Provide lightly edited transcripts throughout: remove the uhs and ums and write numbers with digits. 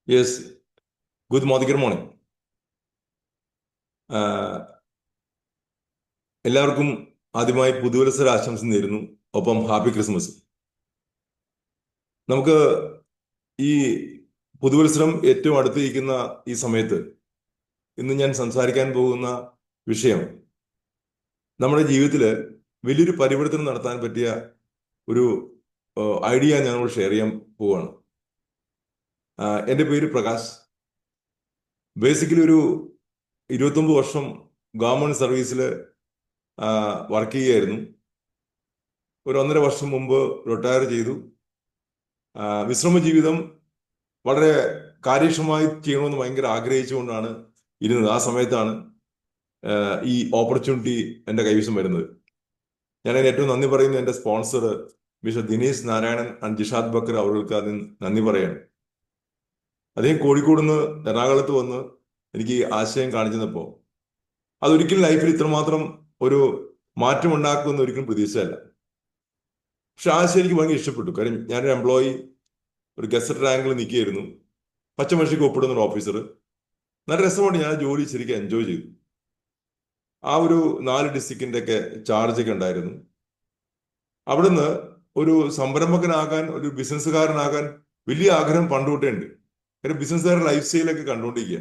Yes. Good morning. എല്ലാവർക്കും ആദ്യമായി പുതുവത്സര ആശംസ നേരുന്നു. ഒപ്പം ഹാപ്പി ക്രിസ്മസ്. നമുക്ക് ഈ പുതുവത്സരം ഏറ്റവും അടുത്തിരിക്കുന്ന ഈ സമയത്ത് ഇന്ന് ഞാൻ സംസാരിക്കാൻ പോകുന്ന വിഷയം നമ്മുടെ ജീവിതത്തിൽ വലിയൊരു പരിവർത്തനം നടത്താൻ പറ്റിയ ഒരു ഐഡിയ ഞങ്ങളോട് ഷെയർ ചെയ്യാൻ പോവുകയാണ്. എൻ്റെ പേര് പ്രകാശ്. ബേസിക്കലി ഒരു 29 വർഷം ഗവൺമെന്റ് സർവീസിൽ വർക്ക് ചെയ്യുകയായിരുന്നു. ഒരു 1.5 വർഷം മുമ്പ് റിട്ടയർ ചെയ്തു. വിശ്രമ ജീവിതം വളരെ കാര്യക്ഷമമായി ചെയ്യണമെന്ന് ഭയങ്കര ആഗ്രഹിച്ചുകൊണ്ടാണ് ഇരുന്നത്. ആ സമയത്താണ് ഈ ഓപ്പർച്യൂണിറ്റി എൻ്റെ കൈവശം വരുന്നത്. ഞാൻ അതിന് ഏറ്റവും നന്ദി പറയുന്നത് എൻ്റെ sponsor mister Dinesh Narayanan and Jishad Bakkar അവർക്ക് അതിന് നന്ദി പറയാണ്. അദ്ദേഹം കോഴിക്കോട് നിന്ന് എറണാകുളത്ത് വന്ന് എനിക്ക് ആശയം കാണിച്ചു തന്നപ്പോൾ അതൊരിക്കലും ലൈഫിൽ ഇത്രമാത്രം ഒരു മാറ്റം ഉണ്ടാക്കുമെന്ന് ഒരിക്കലും പ്രതീക്ഷയല്ല. പക്ഷെ ആശയം എനിക്ക് ഭയങ്കര ഇഷ്ടപ്പെട്ടു. കാര്യം ഞാനൊരു എംപ്ലോയി, ഒരു ഗസറ്റ് റാങ്കിൽ നിൽക്കുകയായിരുന്നു. പച്ചമഷിക്ക് ഒപ്പിടുന്ന ഒരു ഓഫീസർ. നല്ല രസമാണ്. ഞാൻ ജോലി ശരിക്കും എൻജോയ് ചെയ്തു. ആ ഒരു 4 ഡിസ്ട്രിക്റ്റിന്റെ ഒക്കെ ചാർജ് ഒക്കെ ഉണ്ടായിരുന്നു. അവിടുന്ന് ഒരു സംരംഭകനാകാൻ, ഒരു ബിസിനസ്സുകാരനാകാൻ വലിയ ആഗ്രഹം പണ്ടുതൊട്ടേ ഉണ്ട്. കാര്യം ബിസിനസ്സുകാരുടെ ലൈഫ് സ്റ്റൈലൊക്കെ കണ്ടുകൊണ്ടിരിക്കുക.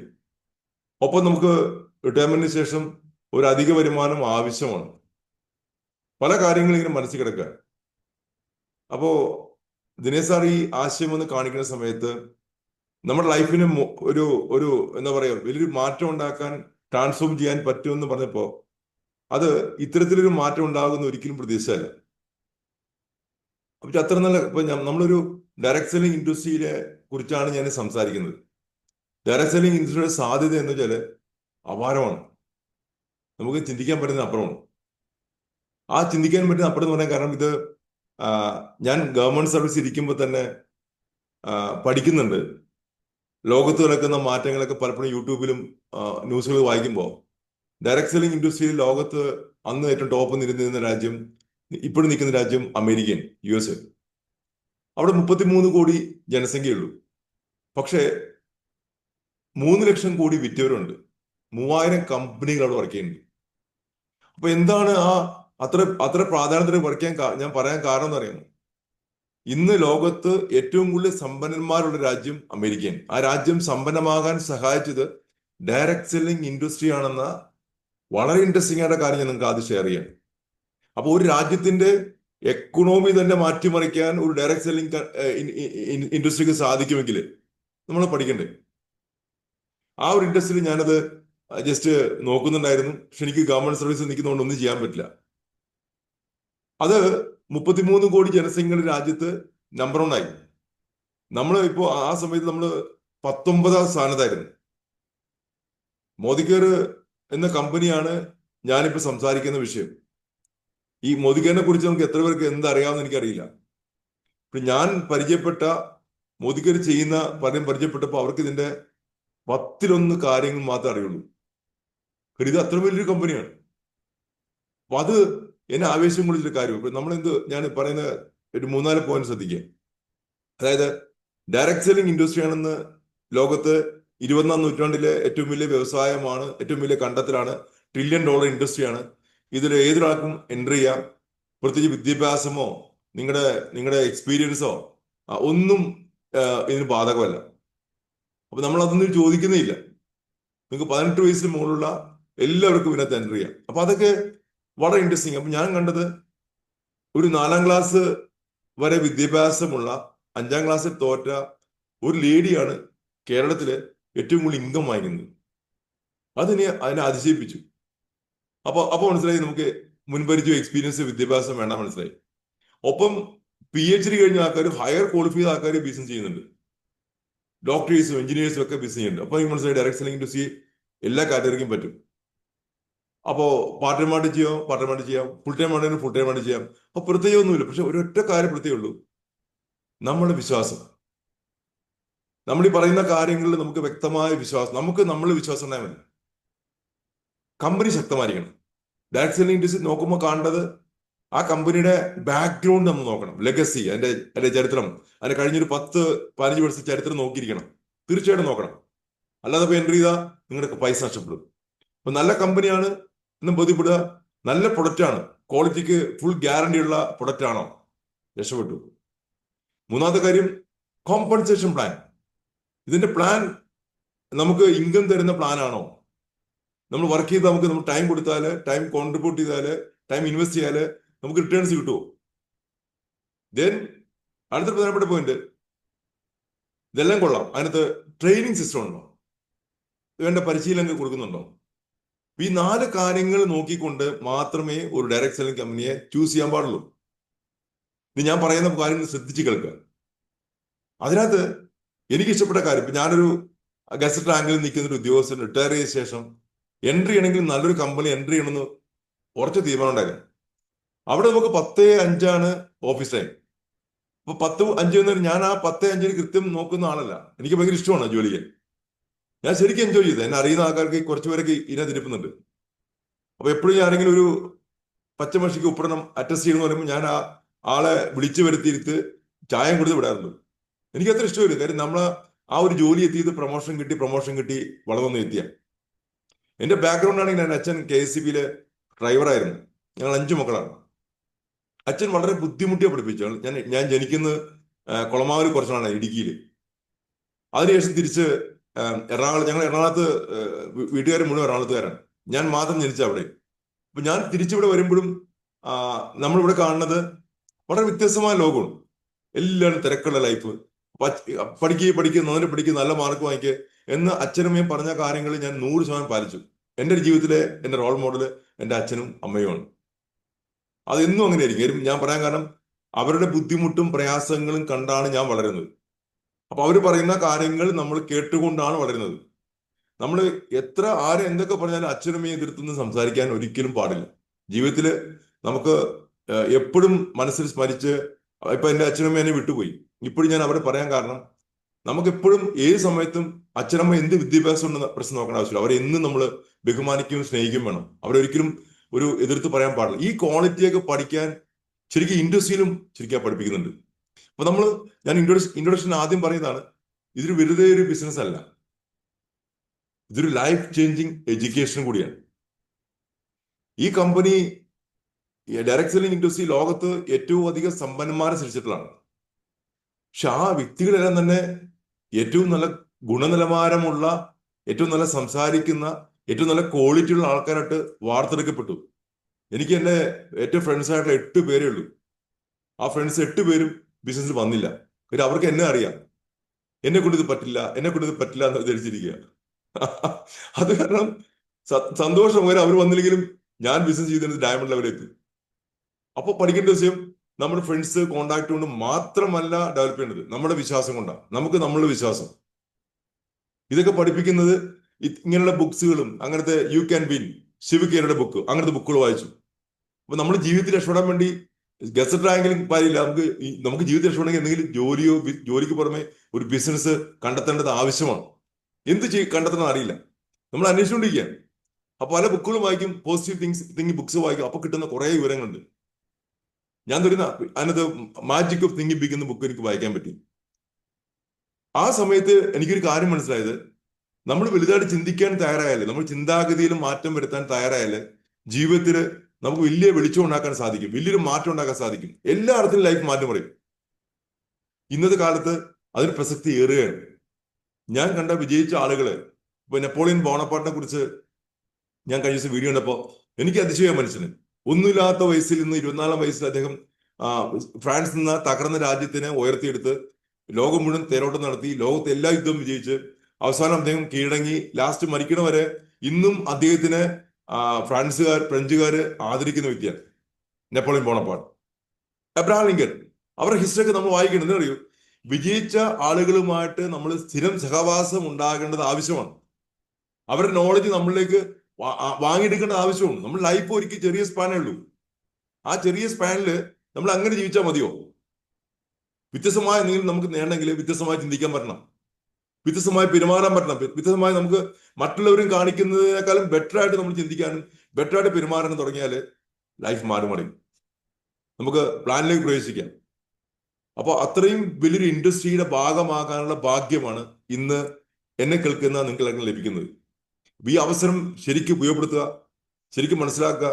ഒപ്പം നമുക്ക് റിട്ടയർമെന്റിന് ശേഷം ഒരു അധിക വരുമാനം ആവശ്യമാണ്. പല കാര്യങ്ങളും ഇങ്ങനെ മനസ്സിൽ കിടക്കുക. അപ്പോ ദിനേശ് സാർ ഈ ആശയം ഒന്ന് കാണിക്കുന്ന സമയത്ത് നമ്മുടെ ലൈഫിന് ഒരു ഒരു എന്താ പറയുക വലിയൊരു മാറ്റം ഉണ്ടാക്കാൻ, ട്രാൻസ്ഫോം ചെയ്യാൻ പറ്റുമെന്ന് പറഞ്ഞപ്പോ അത് ഇത്തരത്തിലൊരു മാറ്റം ഉണ്ടാകുന്ന ഒരിക്കലും പ്രതീക്ഷയല്ല. അപ്പൊ അത്ര നല്ല ഇപ്പൊ നമ്മളൊരു ഡയറക്ട് സെല്ലിംഗ് ഇൻഡസ്ട്രിയെ കുറിച്ചാണ് ഞാൻ സംസാരിക്കുന്നത്. ഡയറക്ട് സെല്ലിംഗ് ഇൻഡസ്ട്രിയുടെ സാധ്യത എന്ന് വെച്ചാൽ അപാരമാണ്. നമുക്ക് ചിന്തിക്കാൻ പറ്റുന്ന അപ്പുറമാണ്. ആ ചിന്തിക്കാൻ പറ്റുന്ന അപ്പുറം എന്ന് പറയാൻ കാരണം ഇത് ഞാൻ ഗവൺമെന്റ് സർവീസ് ഇരിക്കുമ്പോൾ തന്നെ പഠിക്കുന്നുണ്ട്. ലോകത്ത് നടക്കുന്ന മാറ്റങ്ങളൊക്കെ പലപ്പോഴും യൂട്യൂബിലും ന്യൂസുകൾ വായിക്കുമ്പോൾ ഡയറക്ട് സെല്ലിംഗ് ഇൻഡസ്ട്രിയിൽ ലോകത്ത് അന്ന് ഏറ്റവും ടോപ്പ് നിരുന്ന രാജ്യം, ഇപ്പോഴും നിൽക്കുന്ന രാജ്യം അമേരിക്കൻ, US. അവിടെ 33 കോടി ജനസംഖ്യയുള്ളൂ. പക്ഷേ 3 ലക്ഷം കോടി വിറ്റവരുണ്ട്. 3000 കമ്പനികൾ അവിടെ വർക്ക് ചെയ്യുന്നുണ്ട്. അപ്പൊ എന്താണ് അത്ര പ്രാധാന്യത്തിന് വർക്ക് ചെയ്യാൻ ഞാൻ പറയാൻ കാരണം എന്ന് പറയുന്നത്, ഇന്ന് ലോകത്ത് ഏറ്റവും കൂടുതൽ സമ്പന്നന്മാരുള്ള രാജ്യം അമേരിക്കൻ. ആ രാജ്യം സമ്പന്നമാകാൻ സഹായിച്ചത് ഡയറക്ട് സെല്ലിംഗ് ഇൻഡസ്ട്രി ആണെന്ന വളരെ ഇൻട്രസ്റ്റിംഗ് ആയിട്ട് കാര്യം ഞാൻ നിങ്ങൾക്ക് ആദ്യം ഷെയർ ചെയ്യാം. അപ്പോൾ ഒരു രാജ്യത്തിന്റെ എക്കണോമി തന്നെ മാറ്റിമറിക്കാൻ ഒരു ഡയറക്ട് സെല്ലിംഗ് ഇൻഡസ്ട്രിക്ക് സാധിക്കുമെങ്കിൽ നമ്മൾ പഠിക്കണ്ടേ. ആ ഒരു ഇൻഡസ്ട്രിയിൽ ഞാനത് ജസ്റ്റ് നോക്കുന്നുണ്ടായിരുന്നു. പക്ഷെ എനിക്ക് ഗവൺമെന്റ് സർവീസിൽ നിൽക്കുന്നതുകൊണ്ട് ഒന്നും ചെയ്യാൻ പറ്റില്ല. അത് 33 കോടി ജനസംഖ്യയുടെ രാജ്യത്ത് നമ്പർ 1 ആയി. നമ്മൾ ഇപ്പോൾ ആ സമയത്ത് നമ്മൾ 19ാം സ്ഥാനത്തായിരുന്നു. മോദികെയർ എന്ന കമ്പനിയാണ് ഞാനിപ്പോൾ സംസാരിക്കുന്ന വിഷയം. ഈ മോദികെയറിനെ കുറിച്ച് നമുക്ക് എത്ര പേർക്ക് എന്തറിയാമെന്ന് എനിക്കറിയില്ല. ഞാൻ പരിചയപ്പെട്ട മോദികെയർ ചെയ്യുന്ന പലരും പരിചയപ്പെട്ടപ്പോൾ അവർക്ക് ഇതിന്റെ 10-1 കാര്യങ്ങൾ മാത്രമേ അറിയുള്ളൂ. ഇത് അത്ര വലിയൊരു കമ്പനിയാണ്. അപ്പൊ അത് എന്നെ ആവേശം കൊള്ളിച്ചൊരു കാര്യം. ഇപ്പൊ ഞാൻ പറയുന്ന ഒരു 3-4 പോയിന്റ് ശ്രദ്ധിക്കുക. അതായത് ഡയറക്ട് സെല്ലിംഗ് ഇൻഡസ്ട്രി ആണെന്ന് ലോകത്ത് 21ാം നൂറ്റാണ്ടിലെ ഏറ്റവും വലിയ വ്യവസായമാണ്, ഏറ്റവും വലിയ കണ്ടെത്തലാണ്. $1 ട്രില്യൺ ഇൻഡസ്ട്രിയാണ്. ഇതിൽ ഏതൊരാൾക്കും എൻട്രി ചെയ്യാം. പ്രത്യേകിച്ച് വിദ്യാഭ്യാസമോ നിങ്ങളുടെ എക്സ്പീരിയൻസോ ഒന്നും ഇതിന് ബാധകമല്ല. അപ്പൊ നമ്മൾ അതൊന്നും ചോദിക്കുന്നേയില്ല. നിങ്ങൾക്ക് 18 വയസ്സിന് മുകളിലുള്ള എല്ലാവർക്കും ഇതിനകത്ത് എൻട്രി ചെയ്യാം. അപ്പൊ അതൊക്കെ വളരെ ഇൻട്രസ്റ്റിംഗ്. അപ്പൊ ഞാൻ കണ്ടത് ഒരു 4ാം ക്ലാസ് വരെ വിദ്യാഭ്യാസമുള്ള 5ാം ക്ലാസ്സിൽ തോറ്റ ഒരു ലേഡിയാണ് കേരളത്തില് ഏറ്റവും കൂടുതൽ ഇൻകം വാങ്ങിക്കുന്നത്. അതിനെ അതിശയിപ്പിച്ചു. അപ്പൊ മനസ്സിലായി നമുക്ക് മുൻപരിചയം, എക്സ്പീരിയൻസ്, വിദ്യാഭ്യാസം വേണ്ട മനസ്സിലായി. ഒപ്പം PhD കഴിഞ്ഞ ആൾക്കാർ, ഹയർ ക്വാളിഫൈഡ് ആൾക്കാർ ബിസിനസ് ചെയ്യുന്നുണ്ട്. ഡോക്ടേഴ്സും എഞ്ചിനീയേഴ്സും ഒക്കെ ബിസിനസ് ചെയ്യുന്നുണ്ട്. അപ്പൊ എനിക്ക് മനസ്സിലായി ഡയറക്ട് സെല്ലിംഗ് ഇൻഡസ്ട്രി എല്ലാ കാറ്റഗറിക്കും പറ്റും. അപ്പോ പാർട്ട് ടൈം ആയിട്ട് ചെയ്യാം, ഫുൾ ടൈം ആണെങ്കിൽ ഫുൾ ടൈം ആയിട്ട് ചെയ്യാം. അപ്പൊ പ്രത്യേകമൊന്നുമില്ല. പക്ഷെ ഒരൊറ്റ കാര്യം പ്രത്യേകമുള്ളൂ, നമ്മുടെ വിശ്വാസം. നമ്മൾ ഈ പറയുന്ന കാര്യങ്ങളിൽ നമുക്ക് വ്യക്തമായ വിശ്വാസം, നമ്മൾ വിശ്വാസം ഉണ്ടായാൽ മതി. കമ്പനി ശക്തമായിരിക്കണം. ഡയറക്ട് സെല്ലിംഗ് ഇൻഡസ്ട്രി നോക്കുമ്പോൾ കാണേണ്ടത് ആ കമ്പനിയുടെ ബാക്ക്ഗ്രൗണ്ട് നമ്മൾ നോക്കണം. ലെഗസി, അതിന്റെ ചരിത്രം, അതിന്റെ കഴിഞ്ഞൊരു 10-15 വർഷത്തെ ചരിത്രം നോക്കിയിരിക്കണം. തീർച്ചയായിട്ടും നോക്കണം. അല്ലാതെ ഇപ്പോൾ എൻട്രി ചെയ്താൽ നിങ്ങളുടെ പൈസ നഷ്ടപ്പെടും. അപ്പൊ നല്ല കമ്പനിയാണ് എന്നും ബോധ്യപ്പെടുക, നല്ല പ്രൊഡക്റ്റ് ആണ്, ക്വാളിറ്റിക്ക് ഫുൾ ഗ്യാരണ്ടി ഉള്ള പ്രൊഡക്റ്റ് ആണോ, രക്ഷപ്പെട്ടു. മൂന്നാമത്തെ കാര്യം, കോമ്പൻസേഷൻ പ്ലാൻ. ഇതിന്റെ പ്ലാൻ നമുക്ക് ഇൻകം തരുന്ന പ്ലാൻ ആണോ? നമ്മൾ വർക്ക് ചെയ്ത് നമ്മൾ ടൈം കൊടുത്താൽ, ടൈം കോൺട്രിബ്യൂട്ട് ചെയ്താൽ, ടൈം ഇൻവെസ്റ്റ് ചെയ്യാൽ നമുക്ക് റിട്ടേൺസ് കിട്ടുമോ? ദെൻ അടുത്ത പ്രധാനപ്പെട്ട പോയിന്റ്, ഇതെല്ലാം കൊള്ളാം, അതിനകത്ത് ട്രെയിനിങ് സിസ്റ്റം ഉണ്ടോ, വേണ്ട പരിശീലനം കൊടുക്കുന്നുണ്ടോ? ഈ 4 കാര്യങ്ങൾ നോക്കിക്കൊണ്ട് മാത്രമേ ഒരു ഡയറക്ട് സെല്ലിംഗ് കമ്പനിയെ ചൂസ് ചെയ്യാൻ പാടുള്ളൂ. ഇത് ഞാൻ പറയുന്ന കാര്യങ്ങൾ ശ്രദ്ധിച്ച് കേൾക്കുക. അതിനകത്ത് എനിക്ക് ഇഷ്ടപ്പെട്ട കാര്യം, ഇപ്പൊ ഞാനൊരു ഗസറ്റ് റാങ്കിൽ നിൽക്കുന്ന ഒരു ഉദ്യോഗസ്ഥൻ റിട്ടയർ ചെയ്ത ശേഷം എൻട്രി ചെയ്യണമെങ്കിൽ നല്ലൊരു കമ്പനി എൻട്രി ചെയ്യണമെന്ന് ഉറച്ച തീരുമാനം ഉണ്ടായിരുന്നു. അവിടെ നമുക്ക് 10:05 ഓഫീസ് ടൈം. അപ്പൊ 10:05 ഞാൻ ആ 10:05 കൃത്യം നോക്കുന്ന ആളല്ല. എനിക്ക് ഭയങ്കര ഇഷ്ടമാണ് ജോലിക്ക്. ഞാൻ ശരിക്കും എൻജോയ് ചെയ്തത്. എന്നെ അറിയുന്ന ആൾക്കാർക്ക് കുറച്ച് പേരൊക്കെ ഇതിനകത്ത് ഇരിപ്പുന്നുണ്ട്. അപ്പൊ എപ്പോഴും ആരെങ്കിലും ഒരു പച്ചമഷിക്ക് ഉപ്പിടണം അറ്റസ്റ്റ് ചെയ്യണമെന്ന് പറയുമ്പോൾ ഞാൻ ആ ആളെ വിളിച്ചു വരുത്തിയിരുത്ത് ചായം കൊടുത്ത് വിടാറുണ്ട്. എനിക്ക് അത്ര ഇഷ്ടമില്ല. കാര്യം നമ്മൾ ആ ഒരു ജോലി എത്തിയത് പ്രൊമോഷൻ കിട്ടി വളർന്നു എത്തിയ. എന്റെ ബാക്ക്ഗ്രൗണ്ട് ആണെങ്കിൽ എൻ്റെ അച്ഛൻ KSCBയിലെ ഡ്രൈവറായിരുന്നു. ഞങ്ങൾ 5 മക്കളാണ്. അച്ഛൻ വളരെ ബുദ്ധിമുട്ടിയാണ് പഠിപ്പിച്ചു. ഞാൻ ജനിക്കുന്നത് കുളമാവിൽ കുറച്ചാണ്, ഇടുക്കിയിൽ. അതിനുശേഷം തിരിച്ച് ഞങ്ങൾ എറണാകുളത്ത്, വീട്ടുകാർ മുഴുവൻ എറണാകുളത്തുകാരാണ്. ഞാൻ മാത്രം ജനിച്ച അവിടെ. അപ്പൊ ഞാൻ തിരിച്ചിവിടെ വരുമ്പോഴും നമ്മളിവിടെ കാണുന്നത് വളരെ വ്യത്യസ്തമായ ലോകമാണ്. എല്ലാവരും തിരക്കുള്ള ലൈഫ്, പഠിക്കുക നന്നായിട്ട് നല്ല മാർക്ക് വാങ്ങിക്കുക എന്ന് അച്ഛനമ്മയും പറഞ്ഞ കാര്യങ്ങൾ ഞാൻ 100% പാലിച്ചു. എൻ്റെ ജീവിതത്തിലെ എൻ്റെ റോൾ മോഡൽ എൻ്റെ അച്ഛനും അമ്മയുമാണ്. അതെന്നും അങ്ങനെ ആയിരിക്കും. ഞാൻ പറയാൻ കാരണം അവരുടെ ബുദ്ധിമുട്ടും പ്രയാസങ്ങളും കണ്ടാണ് ഞാൻ വളരുന്നത്. അപ്പൊ അവർ പറയുന്ന കാര്യങ്ങൾ നമ്മൾ കേട്ടുകൊണ്ടാണ് വളരുന്നത്. നമ്മൾ എത്ര ആരെ എന്തൊക്കെ പറഞ്ഞാലും അച്ഛനമ്മയെ എതിർത്തുനിന്ന് സംസാരിക്കാൻ ഒരിക്കലും പാടില്ല. ജീവിതത്തിൽ നമുക്ക് എപ്പോഴും മനസ്സിൽ സ്മരിച്ച്, ഇപ്പൊ എൻ്റെ അച്ഛനമ്മ എന്നെ വിട്ടുപോയി, ഇപ്പോഴും ഞാൻ അവരെ പറയാൻ കാരണം നമുക്കെപ്പോഴും ഏത് സമയത്തും അച്ഛനമ്മ എന്ത് വിദ്യാഭ്യാസം ഉണ്ടെന്ന് പ്രശ്നം നോക്കേണ്ട ആവശ്യമില്ല. അവരെ എന്നും നമ്മൾ ബഹുമാനിക്കുകയും സ്നേഹിക്കുകയും വേണം. അവരൊരിക്കലും ഒരു എതിർത്ത് പറയാൻ പാടില്ല. ഈ ക്വാളിറ്റിയൊക്കെ പഠിക്കാൻ ശരിക്കും ഇൻഡസ്ട്രിയിലും ശരിക്കും പഠിപ്പിക്കുന്നുണ്ട്. അപ്പൊ ഞാൻ ഇൻട്രൊഡക്ഷൻ ആദ്യം പറയുന്നതാണ്, ഇതൊരു വെറുതെ ഒരു ബിസിനസ് അല്ല, ഇതൊരു ലൈഫ് ചേഞ്ചിങ് എഡ്യൂക്കേഷൻ കൂടിയാണ്. ഈ കമ്പനി, ഡയറക്ട് സെല്ലിംഗ് ഇൻഡസ്ട്രി ലോകത്ത് ഏറ്റവും അധികം സമ്പന്നന്മാരെ സൃഷ്ടിച്ചിട്ടുള്ളതാണ്. പക്ഷെ ആ വ്യക്തികളെല്ലാം തന്നെ ഏറ്റവും നല്ല ഗുണനിലവാരമുള്ള, ഏറ്റവും നല്ല സംസാരിക്കുന്ന, ഏറ്റവും നല്ല ക്വാളിറ്റി ഉള്ള ആൾക്കാരായിട്ട് വാർത്തെടുക്കപ്പെട്ടു. എനിക്ക് എൻ്റെ ഏറ്റവും ഫ്രണ്ട്സ് ആയിട്ടുള്ള 8 പേരേ ഉള്ളൂ. ആ ഫ്രണ്ട്സ് 8 പേരും ബിസിനസ്സിൽ വന്നില്ല. കാര്യം അവർക്ക് എന്നെ അറിയാം. എന്നെ കൊണ്ട് ഇത് പറ്റില്ല എന്ന് ധരിച്ചിരിക്കുക. അത് കാരണം സന്തോഷം വരെ അവർ വന്നില്ലെങ്കിലും ഞാൻ ബിസിനസ് ചെയ്തിരുന്നത് ഡയമണ്ട് ലെവലിലേക്ക്. അപ്പൊ പഠിക്കേണ്ട വിഷയം നമ്മുടെ ഫ്രണ്ട്സ് കോണ്ടാക്ട് കൊണ്ട് മാത്രമല്ല ഡെവലപ്പ് ചെയ്യേണ്ടത്, നമ്മുടെ വിശ്വാസം കൊണ്ടാണ്. നമ്മളുടെ വിശ്വാസം. ഇതൊക്കെ പഠിപ്പിക്കുന്നത് ഇങ്ങനെയുള്ള ബുക്സുകളും, അങ്ങനത്തെ യു ക്യാൻ വിൻ, ശിവകേരയുടെ ബുക്ക്, അങ്ങനത്തെ ബുക്കുകൾ വായിച്ചു. അപ്പൊ നമ്മൾ ജീവിതത്തിൽ രക്ഷപ്പെടാൻ വേണ്ടി ഗസറ്റ് റാങ്കിലും കാര്യമില്ല. നമുക്ക് ജീവിതത്തിൽ രക്ഷപ്പെടണമെങ്കിൽ എന്തെങ്കിലും ജോലിക്ക് പുറമെ ഒരു ബിസിനസ് കണ്ടെത്തേണ്ടത് ആവശ്യമാണ്. കണ്ടെത്തണം അറിയില്ല, നമ്മൾ അന്വേഷിച്ചുകൊണ്ടിരിക്കുകയാണ്. അപ്പൊ പല ബുക്കുകളും വായിക്കും, പോസിറ്റീവ് തിങ്കിങ് ബുക്സ് വായിക്കും. അപ്പൊ കിട്ടുന്ന കുറെ വിവരങ്ങളുണ്ട്. ഞാൻ തരുന്ന അതിനകത്ത് മാജിക് ഓഫ് തിങ്കിങ് ബിഗ് എന്ന ബുക്ക് എനിക്ക് വായിക്കാൻ പറ്റി. ആ സമയത്ത് എനിക്കൊരു കാര്യം മനസ്സിലായത്, നമ്മൾ വലുതായിട്ട് ചിന്തിക്കാൻ തയ്യാറായാല്, നമ്മൾ ചിന്താഗതിയിൽ മാറ്റം വരുത്താൻ തയ്യാറായാല് ജീവിതത്തിൽ നമുക്ക് വലിയ വെളിച്ചം ഉണ്ടാക്കാൻ സാധിക്കും, വലിയൊരു മാറ്റം ഉണ്ടാക്കാൻ സാധിക്കും. എല്ലാ അർത്ഥത്തിലും ലൈഫ് മാറ്റം പറയും. ഇന്നത്തെ കാലത്ത് അതിന് പ്രസക്തി ഏറുകയാണ്. ഞാൻ കണ്ട വിജയിച്ച ആളുകള്, ഇപ്പൊ നെപ്പോളിയൻ ബോണപ്പാർട്ടിനെ കുറിച്ച് ഞാൻ കഴിഞ്ഞ ദിവസം വീഡിയോ കണ്ടപ്പോ എനിക്ക് അതിശയം മനസ്സിന്. ഒന്നുമില്ലാത്ത വയസ്സിൽ നിന്ന് 24-ാം വയസ്സിൽ അദ്ദേഹം ഫ്രാൻസിൽ നിന്ന് തകർന്ന രാജ്യത്തിനെ ഉയർത്തിയെടുത്ത് ലോകം മുഴുവൻ തേരോട്ടം നടത്തി, ലോകത്തെ എല്ലാ യുദ്ധവും വിജയിച്ച് അവസാനം അദ്ദേഹം കീഴടങ്ങി ലാസ്റ്റ് മരിക്കണ വരെ ഇന്നും അദ്ദേഹത്തിന് ഫ്രഞ്ചുകാര് ആദരിക്കുന്ന വ്യക്തിയാണ് നെപ്പോളിയൻ ബോണപ്പാർട്ട്. എബ്രഹാം ലിങ്കൻ, അവരുടെ ഹിസ്റ്ററി ഒക്കെ നമ്മൾ വായിക്കണം. എന്താ അറിയൂ, വിജയിച്ച ആളുകളുമായിട്ട് നമ്മൾ സ്ഥിരം സഹവാസം ഉണ്ടാകേണ്ടത് ആവശ്യമാണ്. അവരുടെ നോളജ് നമ്മളിലേക്ക് വാങ്ങിയെടുക്കേണ്ട ആവശ്യമുണ്ട്. നമ്മൾ ലൈഫ് ഒരിക്കൽ ചെറിയ സ്പാനേ ഉള്ളൂ. ആ ചെറിയ സ്പാനിൽ നമ്മൾ അങ്ങനെ ജീവിച്ചാൽ മതിയോ? വ്യത്യസ്തമായ എന്തെങ്കിലും നമുക്ക് നേടണമെങ്കിൽ വ്യത്യസ്തമായി ചിന്തിക്കാൻ പറ്റണം, വ്യത്യസ്തമായി പെരുമാറാൻ പറ്റണം, വ്യത്യസ്തമായി നമുക്ക് മറ്റുള്ളവരും കാണിക്കുന്നതിനേക്കാളും ബെറ്റർ ആയിട്ട് നമ്മൾ ചിന്തിക്കാനും ബെറ്റർ ആയിട്ട് പെരുമാറാനും തുടങ്ങിയാൽ ലൈഫ് മാറുമടയും നമുക്ക് പ്ലാനിലേക്ക് പ്രവേശിക്കാം. അപ്പോൾ അത്രയും വലിയൊരു ഇൻഡസ്ട്രിയുടെ ഭാഗമാകാനുള്ള ഭാഗ്യമാണ് ഇന്ന് എന്നെ കേൾക്കുന്ന നിങ്ങൾക്ക് ലഭിക്കുന്നത്. ഈ അവസരം ശരിക്കും ഉപയോഗപ്പെടുത്തുക, ശരിക്കും മനസ്സിലാക്കുക.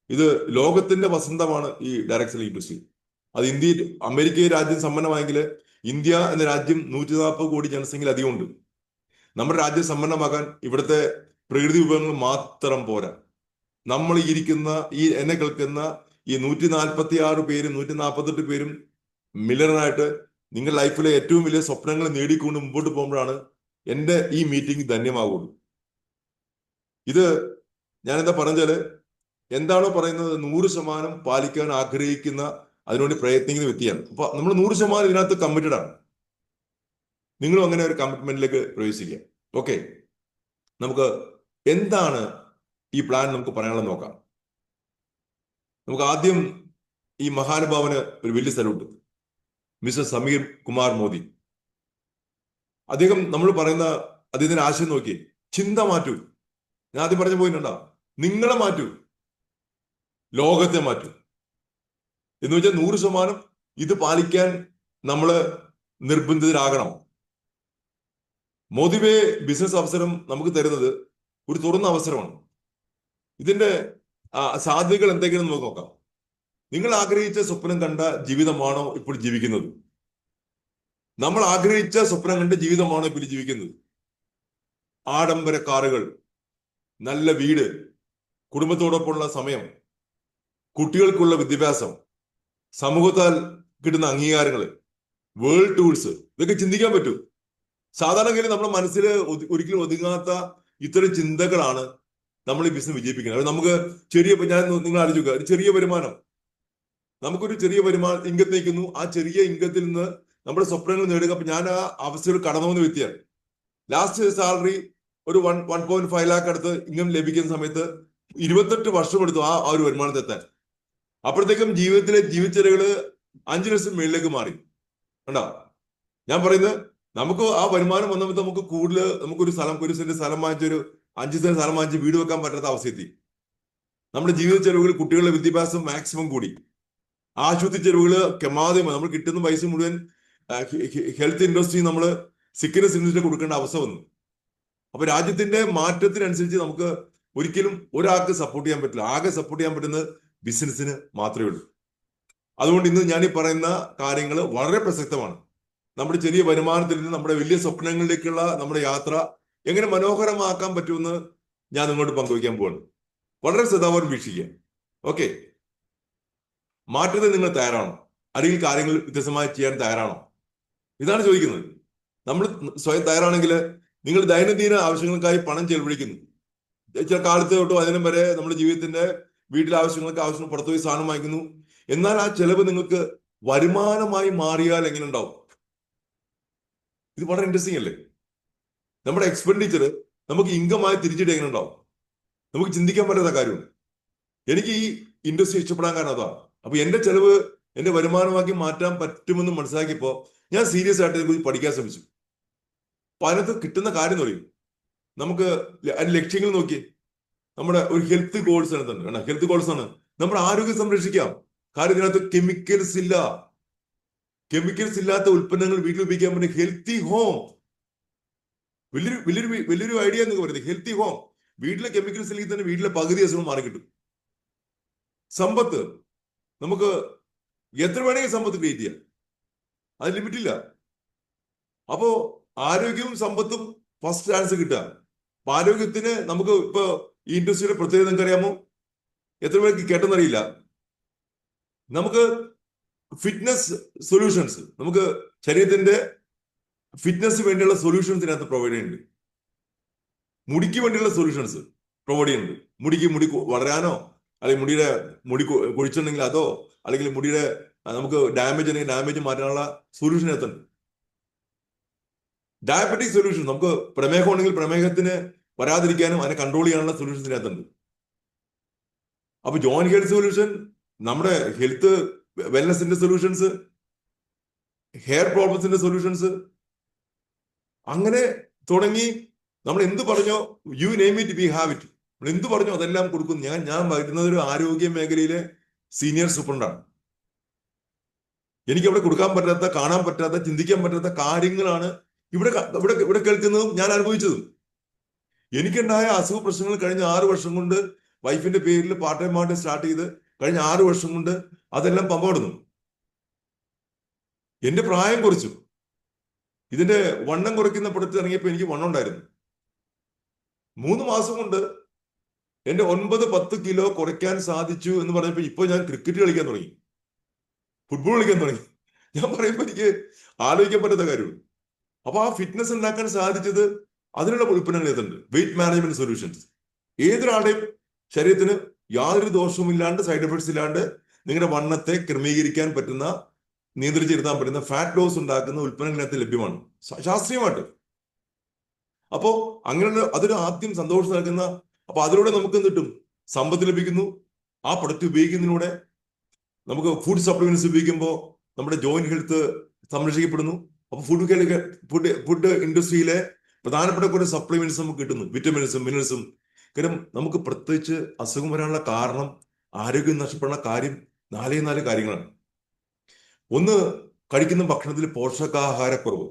ഇത് ലോകത്തിന്റെ വസന്തമാണ് ഈ ഡയറക്ട് സെല്ലിംഗ് ഇൻഡസ്ട്രി. അത് ഇന്ത്യയിൽ, അമേരിക്കയിൽ രാജ്യം സമ്പന്നമായെങ്കിൽ ഇന്ത്യ എന്ന രാജ്യം 140 കോടി ജനസംഖ്യയിൽ അധികമുണ്ട്. നമ്മുടെ രാജ്യം സമ്പന്നമാകാൻ ഇവിടുത്തെ പ്രകൃതി വിഭവങ്ങൾ മാത്രം പോരാ. നമ്മൾ ഇരിക്കുന്ന എന്നെ കേൾക്കുന്ന ഈ 146 പേരും 148 പേരും മില്ലറായിട്ട് നിങ്ങൾ ലൈഫിലെ ഏറ്റവും വലിയ സ്വപ്നങ്ങൾ നേടിക്കൊണ്ട് മുമ്പോട്ട് പോകുമ്പോഴാണ് എൻ്റെ ഈ മീറ്റിംഗ് ധന്യമാകുള്ളൂ. ഇത് ഞാനെന്താ പറഞ്ഞാല്, എന്താണോ പറയുന്നത് 100% പാലിക്കാൻ ആഗ്രഹിക്കുന്ന, അതിനുവേണ്ടി പ്രയത്നിക്കുന്ന വ്യക്തിയാണ്. അപ്പൊ നമ്മൾ 100% ഇതിനകത്ത് കമ്മിറ്റഡ് ആണ്. നിങ്ങളും അങ്ങനെ ഒരു കമ്മിറ്റ്മെന്റിലേക്ക് പ്രവേശിക്കുക. ഓക്കെ, നമുക്ക് എന്താണ് ഈ പ്ലാൻ നമുക്ക് പറയാനുള്ളത് നോക്കാം. നമുക്ക് ആദ്യം ഈ മഹാനുഭാവന് ഒരു വലിയ സല്യൂട്ട്, മിസ്റ്റർ സമീർ കുമാർ മോദി. അദ്ദേഹം നമ്മൾ പറയുന്ന അദ്ദേഹത്തിന്റെ ആശയം നോക്കി, ചിന്ത മാറ്റൂ. ഞാൻ ആദ്യം പറഞ്ഞ പോയിട്ടുണ്ടോ, നിങ്ങളെ മാറ്റൂ, ലോകത്തെ മാറ്റൂ എന്ന് വെച്ചാൽ 100% ഇത് പാലിക്കാൻ നമ്മൾ നിർബന്ധിതരാകണം. മോദിവേ ബിസിനസ് അവസരം നമുക്ക് തരുന്നത് ഒരു തുറന്ന അവസരമാണ്. ഇതിന്റെ സാധ്യതകൾ എന്തെങ്കിലും നമുക്ക് നോക്കാം. നിങ്ങൾ ആഗ്രഹിച്ച സ്വപ്നം കണ്ട ജീവിതമാണോ ഇപ്പോൾ ജീവിക്കുന്നത്? നമ്മൾ ആഗ്രഹിച്ച സ്വപ്നം കണ്ട ജീവിതമാണോ ഇപ്പോൾ ജീവിക്കുന്നത്? ആഡംബര കാറുകൾ, നല്ല വീട്, കുടുംബത്തോടൊപ്പമുള്ള സമയം, കുട്ടികൾക്കുള്ള വിദ്യാഭ്യാസം, സമൂഹത്താൽ കിട്ടുന്ന അംഗീകാരങ്ങൾ, വേൾഡ് ടൂൾസ്, ഇതൊക്കെ ചിന്തിക്കാൻ പറ്റൂ. സാധാരണഗതിയിൽ നമ്മുടെ മനസ്സിൽ ഒരിക്കലും ഒതുങ്ങാത്ത ഇത്തരം ചിന്തകളാണ് നമ്മൾ ഈ ബിസിനസ് വിജയിപ്പിക്കുന്നത്. നമുക്ക് നിങ്ങൾ ആലോചിക്കുക, ഒരു ചെറിയ വരുമാനം, നമുക്കൊരു ചെറിയ വരുമാനം ഇൻകത്ത് നിൽക്കുന്നു. ആ ചെറിയ ഇൻകത്തിൽ നിന്ന് നമ്മുടെ സ്വപ്നങ്ങൾ നേടുക. അപ്പൊ ഞാൻ ആ അവസ്ഥയിൽ കടന്നു വന്ന വ്യക്തിയാണ്. ലാസ്റ്റ് സാലറി ഒരു 1.5 ലാഖ് അടുത്ത് ഇൻകം ലഭിക്കുന്ന സമയത്ത് 28 വർഷം എടുത്തു ആ ഒരു വരുമാനത്തെ എത്താൻ. അപ്പോഴത്തേക്കും ജീവിതത്തിലെ ജീവിതചര്യകള് 5 ലക്ഷം മേളിലേക്ക് മാറി. കണ്ടോ ഞാൻ പറയുന്നത്? നമുക്ക് ആ വരുമാനം വന്ന സമയത്ത് നമുക്ക് കൂടുതൽ, നമുക്കൊരു സ്ഥലം, ഒരു സെന്റ് സ്ഥലം വാങ്ങിച്ചൊരു 5 സെന്റ് സ്ഥലം വാങ്ങിച്ച് വീട് വെക്കാൻ പറ്റാത്ത അവസ്ഥയെത്തി. നമ്മുടെ ജീവിത ചെലവുകൾ, കുട്ടികളുടെ വിദ്യാഭ്യാസം മാക്സിമം കൂടി, ആശുപത്രി ചെലവുകൾ കെമാതെ, നമ്മൾ കിട്ടുന്ന പൈസ മുഴുവൻ ഹെൽത്ത് ഇൻഡസ്ട്രി, നമ്മൾ സിക്കനസ് ഇൻഡസ്ട്രി കൊടുക്കേണ്ട അവസ്ഥ വന്നു. അപ്പൊ രാജ്യത്തിന്റെ മാറ്റത്തിനനുസരിച്ച് നമുക്ക് ഒരിക്കലും ഒരാൾക്ക് സപ്പോർട്ട് ചെയ്യാൻ പറ്റില്ല. ആകെ സപ്പോർട്ട് ചെയ്യാൻ പറ്റുന്നത് ബിസിനസ്സിന് മാത്രമേ ഉള്ളൂ. അതുകൊണ്ട് ഇന്ന് ഞാൻ ഈ പറയുന്ന കാര്യങ്ങൾ വളരെ പ്രസക്തമാണ്. നമ്മുടെ ചെറിയ വരുമാനത്തിൽ നിന്ന് നമ്മുടെ വലിയ സ്വപ്നങ്ങളിലേക്കുള്ള നമ്മുടെ യാത്ര എങ്ങനെ മനോഹരമാക്കാൻ പറ്റുമെന്ന് ഞാൻ നിങ്ങളോട് പങ്കുവയ്ക്കാൻ പോവാണ്. വളരെ ശ്രദ്ധാപൂർവ്വം വീക്ഷിക്കുക. ഓക്കെ, മാറ്റത്തിന് നിങ്ങൾ തയ്യാറാണോ? അല്ലെങ്കിൽ കാര്യങ്ങൾ വ്യത്യസ്തമായി ചെയ്യാൻ തയ്യാറാണോ? ഇതാണ് ചോദിക്കുന്നത്. നമ്മൾ സ്വയം തയ്യാറാണെങ്കിൽ നിങ്ങൾ ദൈനംദിന ആവശ്യങ്ങൾക്കായി പണം ചെലവഴിക്കുന്നു. ചില കാലത്ത് തൊട്ടും അതിനും വരെ നമ്മുടെ ജീവിതത്തിന്റെ വീട്ടിലെ ആവശ്യങ്ങൾക്ക് പുറത്തുപോയി സാധനം വാങ്ങിക്കുന്നു. എന്നാൽ ആ ചെലവ് നിങ്ങൾക്ക് വരുമാനമായി മാറിയാൽ എങ്ങനെ ഉണ്ടാവും? ഇത് വളരെ ഇൻട്രസ്റ്റിംഗ് അല്ലേ? നമ്മുടെ എക്സ്പെൻഡിച്ചർ നമുക്ക് ഇൻകമായി തിരിച്ചിട്ട് എങ്ങനെ ഉണ്ടാവും? നമുക്ക് ചിന്തിക്കാൻ പറ്റാത്ത കാര്യമാണ്. എനിക്ക് ഈ ഇൻഡസ്ട്രി ഇഷ്ടപ്പെടാൻ കാരണം അതാണ്. അപ്പൊ എന്റെ ചെലവ് എന്റെ വരുമാനമാക്കി മാറ്റാൻ പറ്റുമെന്ന് മനസ്സിലാക്കിയപ്പോ ഞാൻ സീരിയസ് ആയിട്ട് ഇതിനെക്കുറിച്ച് പഠിക്കാൻ ശ്രമിച്ചു. അപ്പൊ അതിനകത്ത് കിട്ടുന്ന കാര്യം എന്ന് പറയും, നമുക്ക് ലക്ഷ്യങ്ങൾ നോക്കി നമ്മുടെ ഒരു ഹെൽത്ത് ഗോൾസ് ആണ്. ഹെൽത്ത് ഗോൾസ് ആണ് നമ്മുടെ ആരോഗ്യം സംരക്ഷിക്കാം. കാര്യം ഇതിനകത്ത് കെമിക്കൽസ് ഇല്ല. കെമിക്കൽസ് ഇല്ലാത്ത ഉൽപ്പന്നങ്ങൾ വീട്ടിൽ ഉപയോഗിക്കാൻ പറ്റും. ഹെൽത്തി ഹോം, വലിയൊരു ഐഡിയ എന്നൊക്കെ പറയുന്നത്. ഹെൽത്തി ഹോം, വീട്ടിലെ കെമിക്കൽസ് ഇല്ലെങ്കിൽ തന്നെ വീട്ടിലെ പകുതി അസുഖം മാറി കിട്ടും. സമ്പത്ത്, നമുക്ക് എത്ര വേണമെങ്കിൽ സമ്പത്ത് ക്രിയേറ്റ് ചെയ്യാം, അത് ലിമിറ്റ് ഇല്ല. അപ്പോ ആരോഗ്യവും സമ്പത്തും ഫസ്റ്റ് ചാൻസ് കിട്ടുക. അപ്പൊ ആരോഗ്യത്തിന് നമുക്ക് ഇപ്പൊ ഈ ഇൻഡസ്ട്രിയുടെ പ്രത്യേകത നിങ്ങൾക്ക് അറിയാമോ? എത്ര പേർക്ക് കേട്ടെന്നറിയില്ല. നമുക്ക് ഫിറ്റ്നസ് സൊല്യൂഷൻസ്, നമുക്ക് ശരീരത്തിന്റെ ഫിറ്റ്നസ് വേണ്ടിയുള്ള സൊല്യൂഷൻസ് ഇതിനകത്ത് പ്രൊവൈഡ് ചെയ്യുന്നുണ്ട്. മുടിക്ക് വേണ്ടിയുള്ള സൊല്യൂഷൻസ് പ്രൊവൈഡ് ചെയ്യുന്നുണ്ട്. മുടി വളരാനോ, അല്ലെങ്കിൽ മുടി കൊഴിച്ചിട്ടുണ്ടെങ്കിൽ അതോ, അല്ലെങ്കിൽ മുടിയുടെ നമുക്ക് ഡാമേജ് ഉണ്ടെങ്കിൽ ഡാമേജ് മാറ്റാനുള്ള സൊല്യൂഷൻ എത്തുന്നുണ്ട്. ഡയബറ്റിക് സൊല്യൂഷൻ, നമുക്ക് പ്രമേഹം ഉണ്ടെങ്കിൽ പ്രമേഹത്തിന് വരാതിരിക്കാനും അതിനെ കൺട്രോൾ ചെയ്യാനുള്ള സൊല്യൂഷൻസ് ഇതിനകത്തുണ്ട്. അപ്പൊ ജോയിന്റ് ഹെൽത്ത് സൊല്യൂഷൻ, നമ്മുടെ ഹെൽത്ത് വെൽനസിന്റെ സൊല്യൂഷൻസ്, ഹെയർ പ്രോബ്ലംസിന്റെ സൊല്യൂഷൻസ്, അങ്ങനെ തുടങ്ങി നമ്മൾ എന്ത് പറഞ്ഞോ, you name it we have it. നമ്മൾ എന്ത് പറഞ്ഞോ അതെല്ലാം കൊടുക്കും. ഞാൻ വരുന്നത് ഒരു ആരോഗ്യ മേഖലയിലെ സീനിയർ സൂപ്രണ്ടാണ്. എനിക്ക് അവിടെ കൊടുക്കാൻ പറ്റാത്ത, കാണാൻ പറ്റാത്ത, ചിന്തിക്കാൻ പറ്റാത്ത കാര്യങ്ങളാണ് ഇവിടെ ഇവിടെ ഇവിടെ കേൾക്കുന്നതും ഞാൻ അനുഭവിച്ചതും. എനിക്കുണ്ടായ അസുഖ പ്രശ്നങ്ങൾ കഴിഞ്ഞ 6 വർഷം കൊണ്ട് വൈഫിന്റെ പേരിൽ പാർട്ട് ടൈം ആയിട്ട് സ്റ്റാർട്ട് ചെയ്ത് കഴിഞ്ഞ 6 വർഷം കൊണ്ട് അതെല്ലാം പമ്പടുന്നു. എന്റെ പ്രായം കുറച്ചു. ഇതിന്റെ വണ്ണം കുറയ്ക്കുന്ന പ്രൊഡക്റ്റ് ഇറങ്ങിയപ്പോൾ എനിക്ക് വണ്ണം ഉണ്ടായിരുന്നു. 3 മാസം കൊണ്ട് എന്റെ 9-10 കിലോ കുറയ്ക്കാൻ സാധിച്ചു എന്ന് പറഞ്ഞപ്പോൾ ഇപ്പൊ ഞാൻ ക്രിക്കറ്റ് കളിക്കാൻ തുടങ്ങി, ഫുട്ബോൾ കളിക്കാൻ തുടങ്ങി. ഞാൻ പറയുമ്പോൾ എനിക്ക് ആലോചിക്കാൻ പറ്റാത്ത കാര്യമുള്ളൂ. അപ്പൊ ആ ഫിറ്റ്നസ് ഉണ്ടാക്കാൻ സാധിച്ചത് അതിനുള്ള ഉൽപ്പന്നങ്ങൾ ഏതുണ്ട്? Weight management solutions. ഏതൊരാളുടെയും ശരീരത്തിന് യാതൊരു ദോഷവും ഇല്ലാണ്ട്, സൈഡ് എഫക്ട്സ് ഇല്ലാണ്ട് നിങ്ങളുടെ വണ്ണത്തെ ക്രമീകരിക്കാൻ പറ്റുന്ന, നിയന്ത്രിച്ചിരുത്താൻ പറ്റുന്ന, ഫാറ്റ് ലോസ് ഉണ്ടാക്കുന്ന ഉൽപ്പന്നങ്ങളിനകത്ത് ലഭ്യമാണ് ശാസ്ത്രീയമായിട്ട്. അപ്പോ അങ്ങനെ അതൊരു ആദ്യം സന്തോഷം നൽകുന്ന. അപ്പൊ അതിലൂടെ നമുക്ക് എന്ത് കിട്ടും? സമ്പത്ത് ലഭിക്കുന്നു. ആ പ്രൊഡക്റ്റ് ഉപയോഗിക്കുന്നതിലൂടെ നമുക്ക് ഫുഡ് സപ്ലിമെന്റ്സ് ഉപയോഗിക്കുമ്പോൾ നമ്മുടെ ജോയിന്റ് ഹെൽത്ത് സംരക്ഷിക്കപ്പെടുന്നു. അപ്പൊ ഫുഡ് ഇൻഡസ്ട്രിയിലെ പ്രധാനപ്പെട്ട കുറെ സപ്ലിമെന്റ്സ് നമുക്ക് കിട്ടുന്നു, വിറ്റമിൻസും മിനറൽസും. കാരണം നമുക്ക് പ്രത്യേകിച്ച് അസുഖം വരാനുള്ള കാരണം, ആരോഗ്യം നഷ്ടപ്പെടുന്ന കാര്യം 4 കാര്യങ്ങളാണ്. ഒന്ന്, കഴിക്കുന്ന ഭക്ഷണത്തിൽ പോഷകാഹാരക്കുറവ്.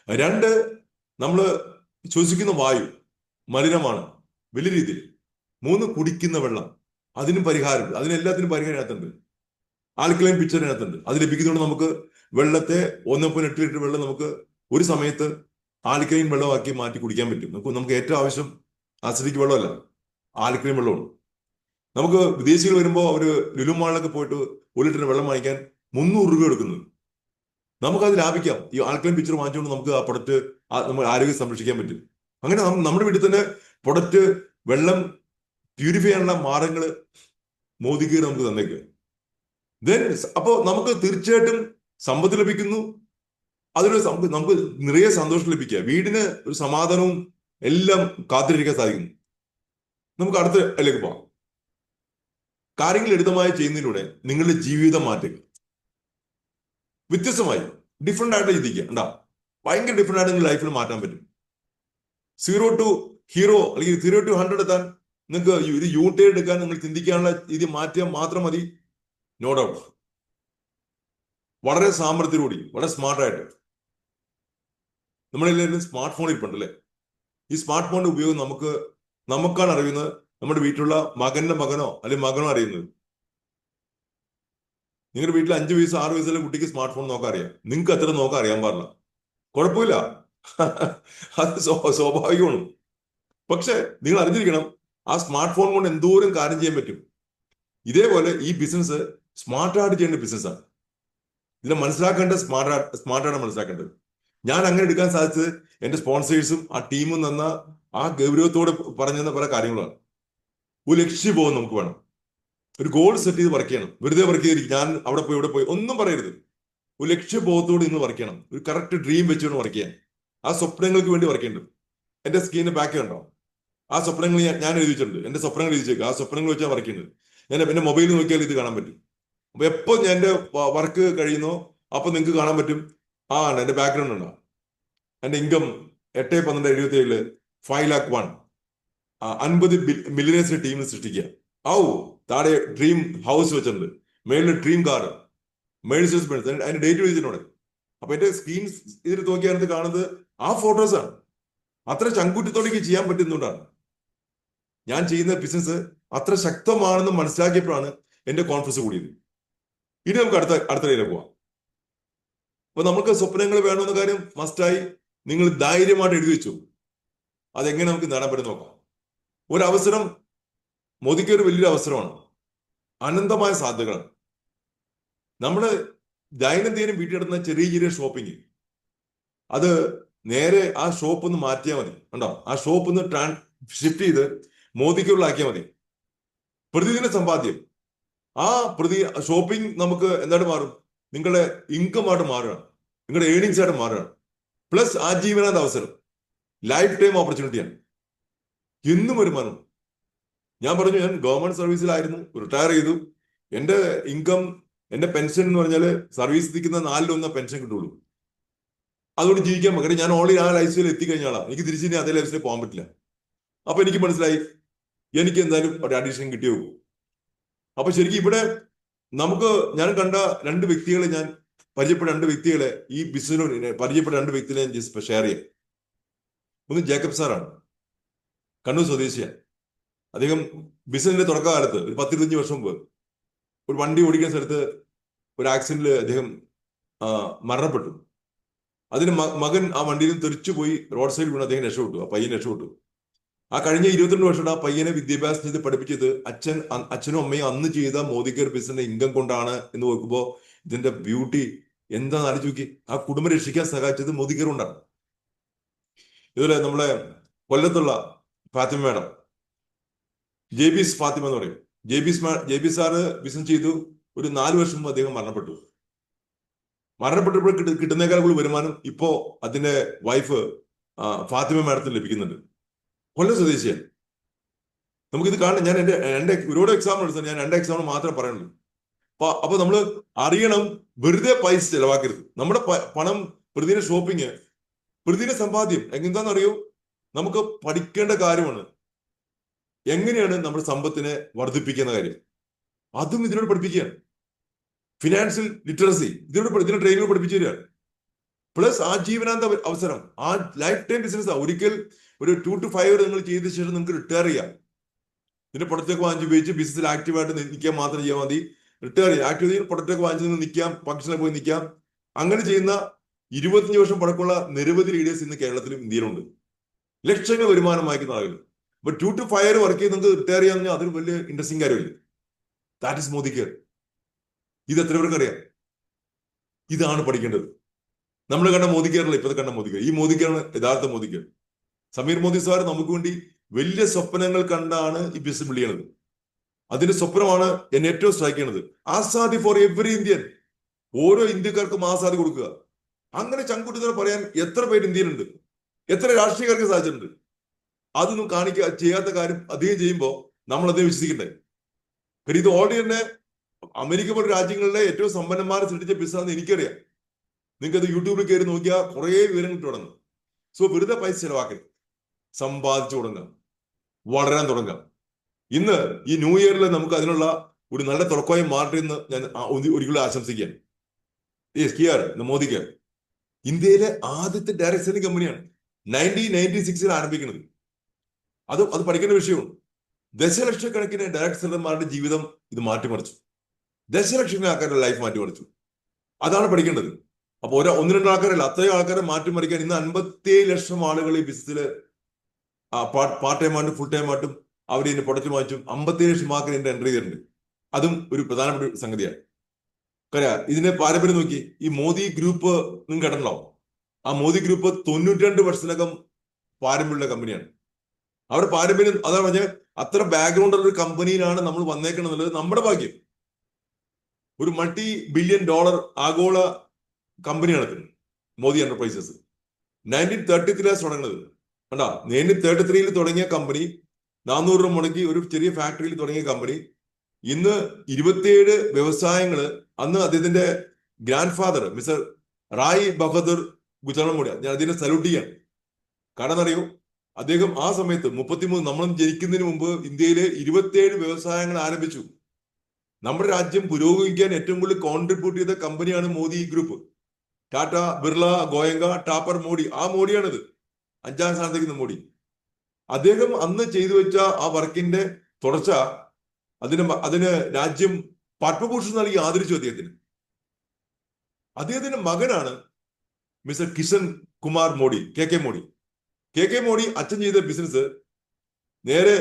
2, നമ്മൾ ശ്വസിക്കുന്ന വായു മലിനമാണ് വലിയ രീതിയിൽ. 3, കുടിക്കുന്ന വെള്ളം. അതിനും പരിഹാരം, അതിനെല്ലാത്തിനും പരിഹാരം ഇതിനകത്തുണ്ട്. ആൽക്കലൈൻ പിക്ചർ ഇതിനകത്തുണ്ട്. അത് ലഭിക്കുന്നതുകൊണ്ട് നമുക്ക് വെള്ളത്തെ 1.8 ലിറ്റർ വെള്ളം നമുക്ക് ഒരു സമയത്ത് ആൽക്കലൈൻ വെള്ളമാക്കി മാറ്റി കുടിക്കാൻ പറ്റും. നമുക്ക് ഏറ്റവും ആവശ്യം അസിഡിക് വെള്ളമല്ല, ആൽക്കലൈൻ വെള്ളമാണ്. നമുക്ക് വിദേശികൾ വരുമ്പോൾ അവർ ലുലു മാളിലൊക്കെ പോയിട്ട് 1 ലിറ്റർ വെള്ളം വാങ്ങിക്കാൻ 300 രൂപ എടുക്കുന്നത്. നമുക്കത് ലാഭിക്കാം. ഈ ആൽക്കലൈൻ പിക്ചർ വാങ്ങിച്ചുകൊണ്ട് നമുക്ക് ആ പ്രൊഡക്റ്റ് നമ്മൾ ആരോഗ്യം സംരക്ഷിക്കാൻ പറ്റും. അങ്ങനെ നമ്മുടെ വീട്ടിൽ തന്നെ പ്രൊഡക്റ്റ് വെള്ളം പ്യൂരിഫൈ ചെയ്യാനുള്ള മാർഗങ്ങൾ മോദിക്ക് നമുക്ക് തന്നേക്കുക. ദെൻ അപ്പോ നമുക്ക് തീർച്ചയായിട്ടും സമ്പത്ത് ലഭിക്കുന്നു. അതൊരു നമുക്ക് നിറയെ സന്തോഷം ലഭിക്കുക, വീടിന് ഒരു സമാധാനവും എല്ലാം കാത്തിരിക്കാൻ സാധിക്കുന്നു. നമുക്ക് അടുത്ത അതിലേക്ക് പോവാം. കാര്യങ്ങൾ ലളിതമായി ചെയ്യുന്നതിലൂടെ നിങ്ങളുടെ ജീവിതം മാറ്റുക. വ്യത്യസ്തമായി ഡിഫറെന്റ് ആയിട്ട് ചിന്തിക്കുക. ഉണ്ടാ ഭയങ്കര ഡിഫറെന്റ് ആയിട്ട് നിങ്ങളുടെ ലൈഫിൽ മാറ്റാൻ പറ്റും. 0 to ഹീറോ അല്ലെങ്കിൽ 0 to 100 എത്താൻ നിങ്ങൾക്ക് ഒരു യൂട്ടേൺ എടുക്കാൻ നിങ്ങൾ ചിന്തിക്കാനുള്ള രീതി മാറ്റിയാൽ മാത്രം മതി. No doubt. വളരെ സാമർഥ്യത്തോടി, വളരെ സ്മാർട്ടായിട്ട്. നമ്മളെല്ലാവരും സ്മാർട്ട് ഫോൺ ഇരിപ്പുണ്ടല്ലേ? ഈ സ്മാർട്ട് ഫോണിന്റെ ഉപയോഗം നമുക്കാണ് അറിയുന്നത്. നമ്മുടെ വീട്ടിലുള്ള മകന്റെ മകനോ അല്ലെങ്കിൽ മകനോ അറിയുന്നത്. നിങ്ങളുടെ വീട്ടിൽ 5 വയസ്സ് 6 വയസ്സുള്ള കുട്ടിക്ക് സ്മാർട്ട് ഫോൺ നോക്കാൻ അറിയാം, നിങ്ങൾക്ക് അത്ര നോക്കാൻ അറിയാൻ പാടില്ല. കുഴപ്പമില്ല, അത് സ്വാഭാവികമാണ്. പക്ഷെ നിങ്ങൾ അറിഞ്ഞിരിക്കണം, ആ സ്മാർട്ട് ഫോൺ കൊണ്ട് എന്തോരം കാര്യം ചെയ്യാൻ പറ്റും. ഇതേപോലെ ഈ ബിസിനസ് സ്മാർട്ടായിട്ട് ചെയ്യേണ്ട ബിസിനസ്സാണ്. ഇതിനെ മനസ്സിലാക്കേണ്ടത് സ്മാർട്ടാണ് മനസ്സിലാക്കേണ്ടത്. ഞാൻ അങ്ങനെ എടുക്കാൻ സാധിച്ചത് എന്റെ സ്പോൺസേഴ്സും ആ ടീമും തന്ന ആ ഗൗരവത്തോടെ പറഞ്ഞുതന്ന പല കാര്യങ്ങളാണ്. ഒരു ലക്ഷ്യബോധം നമുക്ക് വേണം. ഒരു ഗോൾ സെറ്റ് ചെയ്ത് വർക്ക് ചെയ്യണം. വെറുതെ വർക്ക് ചെയ്തിരിക്കും, ഞാൻ അവിടെ പോയി ഇവിടെ പോയി ഒന്നും പറയരുത്. ഒരു ലക്ഷ്യബോധത്തോടെ ഇന്ന് വർക്ക് ചെയ്യണം. ഒരു കറക്റ്റ് ഡ്രീം വെച്ചുകൊണ്ട് വർക്ക് ചെയ്യാൻ. ആ സ്വപ്നങ്ങൾക്ക് വേണ്ടി വർക്ക് ചെയ്യേണ്ടത്. എന്റെ സ്ക്രീനിന്റെ ബാക്ക് ഉണ്ടോ? ആ സ്വപ്നങ്ങൾ ഞാൻ എഴുതിയിട്ടുണ്ട്. എന്റെ സ്വപ്നങ്ങൾ എഴുതിച്ചേക്കുക. ആ സ്വപ്നങ്ങൾ വെച്ചാൽ വർക്ക് ചെയ്യുന്നത്. ഞാൻ എന്റെ മൊബൈലിൽ നോക്കിയാൽ ഇത് കാണാൻ പറ്റും. അപ്പൊ എപ്പോ ഞാൻ എന്റെ വർക്ക് കഴിയുന്നോ അപ്പൊ നിങ്ങൾക്ക് കാണാൻ പറ്റും. എന്റെ ബാക്ക്ഗ്രൗണ്ട് ഉണ്ടോ? എന്റെ ഇൻകം 8-12-77 5,01,000 50 മില്യനേഴ്സിന്റെ ടീമിൽ സൃഷ്ടിക്കുക. താഴെ ഡ്രീം ഹൗസ് വെച്ചിട്ടുണ്ട്, മേളിൽ ഡ്രീം കാർ, മേഴ്സീഡസ് ബെൻസ്, അതിന്റെ ഡേറ്റ് എഴുതിയിട്ടുണ്ട്. അപ്പൊ എന്റെ സ്ക്രീൻ ഇതിൽ നോക്കിയാൽ കാണുന്നത് ആ ഫോട്ടോസാണ്. അത്ര ചങ്കൂറ്റത്തോടേക്ക് ചെയ്യാൻ പറ്റുന്നതുകൊണ്ടാണ് ഞാൻ ചെയ്യുന്ന ബിസിനസ് അത്ര ശക്തമാണെന്ന് മനസ്സിലാക്കിയപ്പോഴാണ് എന്റെ കോൺഫിഡൻസ് കൂടിയത്. ഇനി നമുക്ക് അടുത്തയിലേക്ക് പോവാം. അപ്പൊ നമുക്ക് സ്വപ്നങ്ങൾ വേണമെന്ന കാര്യം മസ്റ്റായി നിങ്ങൾ ധൈര്യമായിട്ട് എഴുതി വെച്ചു. അതെങ്ങനെ നമുക്ക് നേടാൻ പറ്റും നോക്കാം. ഒരവസരം മോദിക്ക് ഒരു വലിയൊരു അവസരമാണ്. അനന്തമായ സാധ്യതകളാണ്. നമ്മള് ദൈനംദിനം വീട്ടിൽ നടത്തുന്ന ചെറിയ ചെറിയ ഷോപ്പിംഗ്, അത് നേരെ ആ ഷോപ്പ് ഒന്ന് മാറ്റിയാൽ മതി. ഉണ്ടോ? ആ ഷോപ്പ് ഒന്ന് ഷിഫ്റ്റ് ചെയ്ത് മോദിക്കുള്ളിലാക്കിയാൽ മതി. പ്രതിദിന സമ്പാദ്യം, ആ ഷോപ്പിംഗ് നമുക്ക് എന്താണ് മാറും? നിങ്ങളുടെ ഇൻകം ആയിട്ട് മാറുകയാണ്, നിങ്ങളുടെ ഏണിങ്സ് ആയിട്ട് മാറുകയാണ്. പ്ലസ് ആജീവനാന്ത അവസരം, ലൈഫ് ടൈം ഓപ്പർച്യൂണിറ്റിയാണ്. എന്നും വരുമാനം. ഞാൻ പറഞ്ഞു, ഞാൻ ഗവൺമെന്റ് സർവീസിലായിരുന്നു, റിട്ടയർ ചെയ്തു. എന്റെ ഇൻകം, എന്റെ പെൻഷൻ എന്ന് പറഞ്ഞാൽ സർവീസ് എത്തിക്കുന്ന 4/1 പെൻഷൻ കിട്ടുള്ളൂ. അതുകൊണ്ട് ജീവിക്കാൻ പറ്റും. ഞാൻ ഓൾറെഡി ആ ലൈഫ് സ്റ്റൈലിൽ എത്തിക്കഴിഞ്ഞ ആളാണ്. എനിക്ക് തിരിച്ചു അതേ ലൈഫ് സ്റ്റൈലിൽ പോകാൻ പറ്റില്ല. അപ്പൊ എനിക്ക് മനസ്സിലായി എനിക്ക് എന്തായാലും ഒരു അഡീഷൻ കിട്ടിയേ പോകും. അപ്പൊ ശരിക്കും ഇവിടെ ഞാൻ കണ്ട 2 വ്യക്തികളെ ഞാൻ പരിചയപ്പെട്ട രണ്ട് വ്യക്തികളെ ഈ ബിസിനസ്സിന് പരിചയപ്പെട്ട രണ്ട് വ്യക്തികളെ ഞാൻ ജസ്റ്റ് ഷെയർ ചെയ്യാം. ഒന്ന് ജേക്കബ് സാറാണ്, കണ്ണൂർ സ്വദേശിയാണ്. അദ്ദേഹം ബിസിനസിന്റെ തുടക്കകാലത്ത് ഒരു 10-25 വർഷം മുമ്പ് ഒരു വണ്ടി ഓടിക്കുന്ന സ്ഥലത്ത് ഒരു ആക്സിഡന്റിൽ അദ്ദേഹം മരണപ്പെട്ടു. അതിന് മകൻ ആ വണ്ടിയിൽ തെറിച്ചുപോയി റോഡ് സൈഡിൽ വീണ് അദ്ദേഹം രക്ഷപ്പെട്ടു. ആ പയ്യൻ രക്ഷപ്പെട്ടു. ആ കഴിഞ്ഞ 22 വർഷം ആ പയ്യനെ വിദ്യാഭ്യാസം ചെയ്ത് പഠിപ്പിച്ചത് അച്ഛനും അമ്മയും അന്ന് ചെയ്ത മോദികർ ബിസിനസിന്റെ ഇൻകം കൊണ്ടാണ് എന്ന് നോക്കുമ്പോ ഇതിന്റെ ബ്യൂട്ടി എന്താണെന്ന് ആലോചിച്ച് നോക്കി. ആ കുടുംബം രക്ഷിക്കാൻ സഹായിച്ചത് മോദികർ കൊണ്ടാണ്. ഇതുപോലെ നമ്മളെ കൊല്ലത്തുള്ള ഫാത്തിമ മാഡം, ജെബിസ് ഫാത്തിമ എന്ന് പറയും. ജെ ബി സാറ് ബിസിനസ് ചെയ്തു. ഒരു 4 വർഷം മുമ്പ് അദ്ദേഹം മരണപ്പെട്ടപ്പോൾ കിട്ടുന്നേക്കാൾ കൂടുതൽ വരുമാനം ഇപ്പോ അതിന്റെ വൈഫ് ഫാത്തിമ മാഡത്തിന് ലഭിക്കുന്നുണ്ട്. കൊല്ലം സ്വദേശിയാണ്. നമുക്കിത് കാണാൻ ഞാൻ എന്റെ ഒരുപാട് എക്സാമ്പിൾ എടുത്താൽ ഞാൻ 2 എക്സാമ്പിൾ മാത്രമേ പറയുള്ളൂ. അപ്പൊ നമ്മൾ അറിയണം, വെറുതെ പൈസ ചെലവാക്കരുത്. നമ്മുടെ പണം പ്രതിദിന ഷോപ്പിങ്, പ്രതിദിന സമ്പാദ്യം എന്താണെന്നറിയോ, നമുക്ക് പഠിക്കേണ്ട കാര്യമാണ്. എങ്ങനെയാണ് നമ്മുടെ സമ്പത്തിനെ വർദ്ധിപ്പിക്കുന്ന കാര്യം, അതും ഇതിനോട് പഠിപ്പിക്കുകയാണ്. ഫിനാൻഷ്യൽ ലിറ്ററസി ഇതിന്റെ ട്രെയിനിങ് പഠിപ്പിച്ചു തരികയാണ്. പ്ലസ് ആജീവനാന്ത അവസരം, ആ ലൈഫ് ടൈം ബിസിനസ്. ഒരിക്കൽ ഒരു 2 to 5 നിങ്ങൾ ചെയ്ത ശേഷം നിങ്ങൾക്ക് റിട്ടയർ ചെയ്യാം. ഇതിന്റെ പ്രൊഡക്റ്റൊക്കെ വാങ്ങിച്ച് ഉപയോഗിച്ച് ബിസിനസ്സിൽ ആക്റ്റീവായിട്ട് നിൽക്കാൻ മാത്രം ചെയ്യാൻ മതി. റിട്ടയർ ചെയ്യാം. ആക്റ്റീവ് പ്രൊഡക്റ്റൊക്കെ വാങ്ങിച്ച് നിൽക്കാം, ഫംഗ്ഷനിൽ പോയി നിൽക്കാം. അങ്ങനെ ചെയ്യുന്ന 25 വർഷം പഴക്കമുള്ള നിരവധി ലീഡേഴ്സ് ഇന്ന് കേരളത്തിലും ഇന്ത്യയിലുണ്ട്. ലക്ഷങ്ങൾ വരുമാനം വാങ്ങിക്കുന്ന ആളുകൾ. അപ്പൊ 2 to 5 വർക്ക് ചെയ്ത് നിങ്ങൾക്ക് റിട്ടയർ ചെയ്യാന്ന് പറഞ്ഞാൽ അതൊരു വലിയ ഇൻട്രസ്റ്റിംഗ് കാര്യമില്ല. That is Modi care. ഇത് എത്ര പേർക്ക് അറിയാം? ഇതാണ് പഠിക്കേണ്ടത്. നമ്മൾ കണ്ട മോദി കെയറല്ല ഇപ്പോഴത്തെ കണ്ട മോദി കെയർ. ഈ മോദി കെയറാണ് യഥാർത്ഥ മോദി കെയർ. സമീർ മോദി സാർ നമുക്ക് വേണ്ടി വലിയ സ്വപ്നങ്ങൾ കണ്ടാണ് ഈ ബിസിനസ് ബിൽഡ് ചെയ്യണത്. അതിന്റെ സ്വപ്നമാണ് എന്നെ ഏറ്റവും സ്ട്രൈക്ക് ചെയ്യണത്. Azadi for every Indian. ഓരോ ഇന്ത്യക്കാർക്കും ആസാദി കൊടുക്കുക. അങ്ങനെ ചങ്കുറ്റത്തോടെ പറയാൻ എത്ര പേര് ഇന്ത്യയിലുണ്ട്? എത്ര രാഷ്ട്രീയക്കാർക്ക് സാധിച്ചിട്ടുണ്ട്? അതൊന്നും ചെയ്യാത്ത കാര്യം അധികം ചെയ്യുമ്പോൾ നമ്മൾ അതേ വിശ്വസിക്കണ്ടേ? കാര്യം ഇത് ഓൾറെഡി തന്നെ അമേരിക്ക പോലെ രാജ്യങ്ങളിലെ ഏറ്റവും സമ്പന്നന്മാരെ സൃഷ്ടിച്ച ബിസിനസ് എനിക്കറിയാം. നിങ്ങൾക്ക് അത് യൂട്യൂബിൽ കയറി നോക്കിയാൽ കുറേ വിവരങ്ങൾ തുടങ്ങും. സോ വെറുതെ പൈസ ചെലവാക്കരുത്. സമ്പാദിച്ചു തുടങ്ങാം, വളരാൻ തുടങ്ങാം. ഇന്ന് ഈ ന്യൂ ഇയറിൽ നമുക്ക് അതിനുള്ള ഒരു നല്ല തുടക്കമായി മാറട്ടെ എന്ന് ഞാൻ ഒരിക്കലും ആശംസിക്കുകയാണ്. മോദി കെയർ ഇന്ത്യയിലെ ആദ്യത്തെ ഡയറക്ട് സെല്ലിംഗ് കമ്പനിയാണ്. 1996 ആരംഭിക്കുന്നത്. അത് പഠിക്കേണ്ട വിഷയമാണ്. ദശലക്ഷക്കണക്കിന് ഡയറക്ട് സെല്ലർമാരുടെ ജീവിതം ഇത് മാറ്റിമറിച്ചു. ദശലക്ഷക്കണക്കിന് ആൾക്കാരുടെ ലൈഫ് മാറ്റിമറിച്ചു. അതാണ് പഠിക്കേണ്ടത്. അപ്പൊ 1-2 ആൾക്കാരല്ല, അത്രയും ആൾക്കാരെ മാറ്റിമറിക്കാൻ ഇന്ന് 57 ലക്ഷം ആളുകൾ ഈ ബിസിനസ്സിൽ പാർട്ട് ടൈം ആയിട്ടും ഫുൾ ടൈം ആയിട്ടും അവർ ഇതിന്റെ പ്രൊഡക്റ്റ് വാങ്ങിച്ചും 57 ലക്ഷം ആൾക്കാർ ഇതിന്റെ എൻട്രി ചെയ്തിട്ടുണ്ട്. അതും ഒരു പ്രധാനപ്പെട്ട സംഗതിയാണ്. കാര്യം ഇതിന്റെ പാരമ്പര്യം നോക്കി. ഈ മോദി ഗ്രൂപ്പ് നിങ്ങൾ കേട്ടിട്ടുണ്ടാവും. ആ മോദി ഗ്രൂപ്പ് 92 വർഷത്തിനകം പാരമ്പര്യമുള്ള കമ്പനിയാണ്. അവരുടെ പാരമ്പര്യം അതാണ് പറഞ്ഞാൽ അത്ര ബാക്ക്ഗ്രൗണ്ട് ഉള്ള ഒരു കമ്പനിയിലാണ് നമ്മൾ വന്നേക്കണമെന്നുള്ളത് നമ്മുടെ ഭാഗ്യം. ഒരു $multi-billion ആഗോള കമ്പനിയാണ് മോദി എന്റർപ്രൈസസ്. 1933 തുടങ്ങുന്നത്. കണ്ടാ, 1933 തുടങ്ങിയ കമ്പനി 400 രൂപ മുടക്കി ഒരു ചെറിയ ഫാക്ടറിയിൽ തുടങ്ങിയ കമ്പനി ഇന്ന് 27 വ്യവസായങ്ങള്. അന്ന് അദ്ദേഹത്തിന്റെ grandfather mister Rai Bahadur ഗുജറാമോഡിയ, ഞാൻ അതിനെ സല്യൂട്ട് ചെയ്യാൻ. കാരണം അറിയോ, അദ്ദേഹം ആ സമയത്ത് 33 നമ്മളും ജനിക്കുന്നതിന് മുമ്പ് ഇന്ത്യയിലെ 27 വ്യവസായങ്ങൾ ആരംഭിച്ചു. നമ്മുടെ രാജ്യം പുരോഗമിക്കാൻ ഏറ്റവും കൂടുതൽ കോൺട്രിബ്യൂട്ട് ചെയ്ത കമ്പനിയാണ് മോദി ഗ്രൂപ്പ്. ടാറ്റ, ബിർള, ഗോയങ്ക, ടാപ്പർ, മോഡി. ആ മോഡിയാണിത്. 5ാം സ്ഥാനത്തേക്ക് മോഡി. അദ്ദേഹം അന്ന് ചെയ്തു വെച്ച ആ വർക്കിന്റെ തുടർച്ച അതിന് രാജ്യം പത്മഭൂഷൺ നൽകി ആദരിച്ചു അദ്ദേഹത്തിന്. അദ്ദേഹത്തിന്റെ മകനാണ് mister Kishan Kumar Modi, K Modi. K Modi അച്ഛൻ ചെയ്ത ബിസിനസ് നേരെ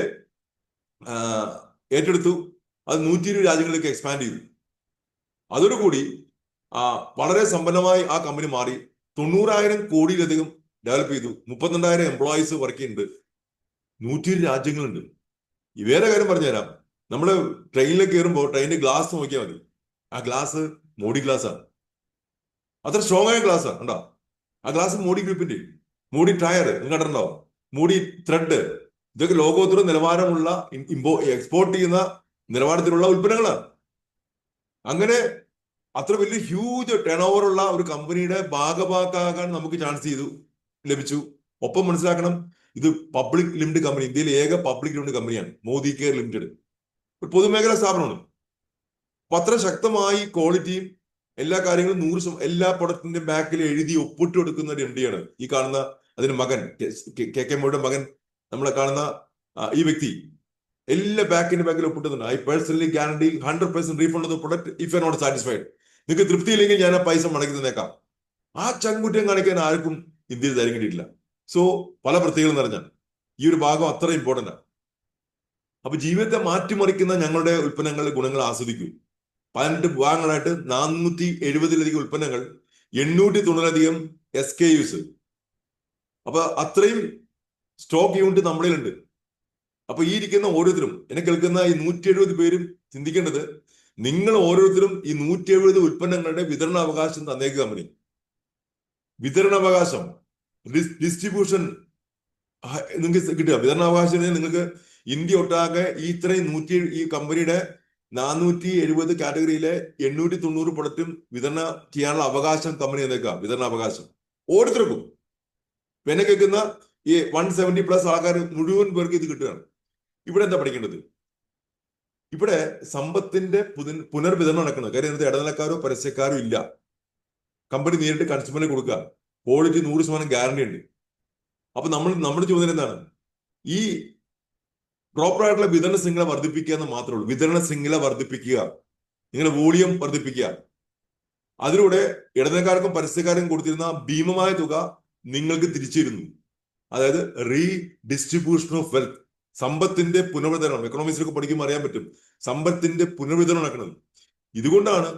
ഏറ്റെടുത്തു. അത് 120 രാജ്യങ്ങളിലേക്ക് എക്സ്പാൻഡ് ചെയ്തു. അതോടുകൂടി വളരെ സമ്പന്നമായി ആ കമ്പനി മാറി. 90,000 കോടിയിലധികം ഡെവലപ്പ് ചെയ്തു. 32,000 എംപ്ലോയീസ് വർക്ക് ചെയ്യുന്നുണ്ട്. 120 രാജ്യങ്ങളുണ്ട്. ഈ വേറെ കാര്യം പറഞ്ഞുതരാം. നമ്മള് ട്രെയിനിലേക്ക് കയറുമ്പോൾ ട്രെയിനിന്റെ ഗ്ലാസ് നോക്കിയാൽ മതി. ആ ഗ്ലാസ് മോഡി ഗ്ലാസ് ആണ്. അത്ര സ്ട്രോങ് ആയ ഗ്ലാസ് ആണ്. ഉണ്ടോ? ആ ഗ്ലാസ് മോഡി ഗ്രൂപ്പിന്റെ. മോഡി ടയർ നിങ്ങൾ കണ്ടിട്ടുണ്ടാവും. മോഡി ത്രെഡ്. ഇതൊക്കെ ലോകോത്തര നിലവാരമുള്ള എക്സ്പോർട്ട് ചെയ്യുന്ന നിലവാരത്തിലുള്ള ഉൽപ്പന്നങ്ങളാണ്. അങ്ങനെ അത്ര വലിയ ഹ്യൂജ് ടേൺ ഓവർ ഉള്ള ഒരു കമ്പനിയുടെ ഭാഗഭാക്കാകാൻ നമുക്ക് ചാൻസ് ലഭിച്ചു. ഒപ്പം മനസ്സിലാക്കണം, ഇത് പബ്ലിക് ലിമിറ്റഡ് കമ്പനി, ഇന്ത്യയിലെ ഏക പബ്ലിക് ലിമിറ്റഡ് കമ്പനിയാണ് മോദി കെയർ ലിമിറ്റഡ്. ഒരു പൊതുമേഖലാ സ്ഥാപനമാണ്. അപ്പൊ അത്ര ശക്തമായി ക്വാളിറ്റിയും എല്ലാ കാര്യങ്ങളും 100% എല്ലാ പ്രൊഡക്റ്റിന്റെ ബാക്കിൽ എഴുതി ഒപ്പിട്ട് കൊടുക്കുന്ന ഒരു എംഡിയാണ് ഈ കാണുന്ന. അതിന് മകൻ കെ മോയുടെ മകൻ നമ്മളെ കാണുന്ന ഈ വ്യക്തി എല്ലാ ബാക്കിൽ ഒപ്പിട്ടുന്നുണ്ട്. I personally guarantee 100% refund of the product if you are not satisfied. നിങ്ങൾക്ക് തൃപ്തിയില്ലെങ്കിൽ ഞാൻ ആ പൈസ മടക്കി തന്നേക്കാം. ആ ചങ്കുറ്റം കാണിക്കാൻ ആർക്കും ഇന്ത്യയിൽ ധൈര്യം കിട്ടിയിട്ടില്ല. സോ പല പ്രത്യേകത നിറഞ്ഞാൽ ഈ ഒരു ഭാഗം അത്ര ഇമ്പോർട്ടന്റ് ആണ്. അപ്പൊ ജീവിതത്തെ മാറ്റിമറിക്കുന്ന ഞങ്ങളുടെ ഉൽപ്പന്നങ്ങളുടെ ഗുണങ്ങൾ ആസ്വദിക്കൂ. 18 വിഭാഗങ്ങളായിട്ട് 470-ലധികം ഉൽപ്പന്നങ്ങൾ, 890-ലധികം SKUs. അപ്പൊ അത്രയും സ്റ്റോക്ക് യൂണിറ്റ് നമ്മുടെ ഉണ്ട്. അപ്പൊ ഈ ഇരിക്കുന്ന ഓരോരുത്തരും, എന്നെ കേൾക്കുന്ന ഈ 170 പേരും ചിന്തിക്കേണ്ടത്, നിങ്ങൾ ഓരോരുത്തരും ഈ 170 ഉൽപ്പന്നങ്ങളുടെ വിതരണാവകാശം തന്നേക്ക് കമ്പനി. വിതരണാവകാശം, ഡിസ്ട്രിബ്യൂഷൻ നിങ്ങൾക്ക് കിട്ടുക. വിതരണാവകാശം നിങ്ങൾക്ക് ഇന്ത്യ ഒട്ടാകെ ഈ ഇത്രയും ഈ കമ്പനിയുടെ 470 കാറ്റഗറിയിലെ 890 പ്രൊഡക്റ്റും വിതരണം ചെയ്യാനുള്ള അവകാശം കമ്പനി തന്നേക്കുക. വിതരണാവകാശം ഓരോരുത്തർക്കും. എന്നെ കേൾക്കുന്ന ഈ 170+ ആൾക്കാർ മുഴുവൻ പേർക്ക് ഇത് കിട്ടുകയാണ്. ഇവിടെ എന്താ പഠിക്കേണ്ടത്? ഇവിടെ സമ്പത്തിന്റെ പുനർവിതരണം നടക്കുന്നത്. കാര്യം എന്ത്, ഇടനിലക്കാരോ പരസ്യക്കാരോ ഇല്ല. കമ്പനി നേരിട്ട് കൺസ്യൂമറിന് കൊടുക്കുക. ക്വാളിറ്റി 100% ഗ്യാരണ്ടി ഉണ്ട്. അപ്പൊ നമ്മുടെ ചോദ്യം എന്താണ്? ഈ പ്രോപ്പർ ആയിട്ടുള്ള വിതരണ ശൃംഖല വർദ്ധിപ്പിക്കുക എന്ന് മാത്രമേ ഉള്ളൂ. വിതരണ ശൃംഖല വർദ്ധിപ്പിക്കുക, നിങ്ങളുടെ വോളിയം വർദ്ധിപ്പിക്കുക. അതിലൂടെ ഇടനിലക്കാർക്കും പരസ്യക്കാർക്കും കൊടുത്തിരുന്ന ഭീമമായ തുക നിങ്ങൾക്ക് തിരിച്ചിരുന്നു. അതായത് റീഡിസ്ട്രിബ്യൂഷൻ ഓഫ് വെൽത്ത്, സമ്പത്തിന്റെ പുനർവിതരണം. എക്കണോമിക്സിലൊക്കെ പഠിക്കുമ്പോൾ അറിയാൻ പറ്റും സമ്പത്തിന്റെ പുനർവിതരണം നടക്കുന്നത്. ഇതുകൊണ്ടാണ്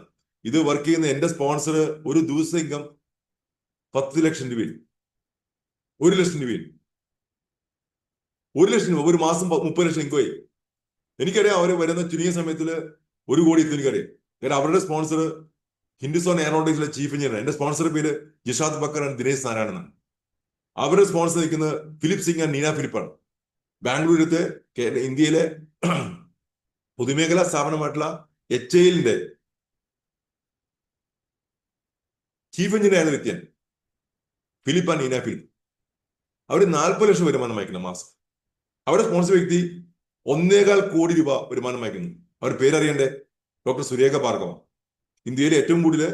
ഇത് വർക്ക് ചെയ്യുന്ന എന്റെ സ്പോൺസർ ഒരു ദിവസം ഇൻകം 10 ലക്ഷം രൂപയും 1 ലക്ഷം രൂപയും 1 ലക്ഷം രൂപ ഒരു മാസം 30 ലക്ഷം ഇൻകമായി. എനിക്കറിയാം അവർ വരുന്ന ചുരുങ്ങിയ സമയത്തിൽ 1 കോടി എത്തും. എനിക്കറിയാം. കാരണം അവരുടെ സ്പോൺസർ ഹിന്ദുസ്ഥാൻ എയറോനോട്ടിക്സിലെ ചീഫ് എഞ്ചിനീയർ. എന്റെ സ്പോൺസറുടെ പേര് ജിഷാദ് ബക്കർ ആൻഡ് ദിനേശ് നാരായണൻ. അവരുടെ സ്പോൺസർ നിൽക്കുന്നത് ഫിലിപ്പ് സിംഗ് ആൻഡ് നീന ഫിലിപ്പാണ്. ബാംഗ്ലൂരിലത്തെ ഇന്ത്യയിലെ പൊതുമേഖലാ സ്ഥാപനമായിട്ടുള്ള HAL-ന്റെ ചീഫ് എഞ്ചിനീയർ ആയ വ്യക്തിയാണ് ഫിലിപ്പ് ആൻഡ് നീന ഫിലിപ്പ്. അവർ 40 ലക്ഷം വരുമാനം വായിക്കുന്ന മാസം. അവരുടെ സ്പോൺസർ വ്യക്തി 1.25 കോടി രൂപ വരുമാനം വായിക്കുന്നു. അവരുടെ പേരറിയണ്ടേ? ഡോക്ടർ സുരേഖ ഭാർഗവ. ഇന്ത്യയിലെ ഏറ്റവും കൂടുതൽ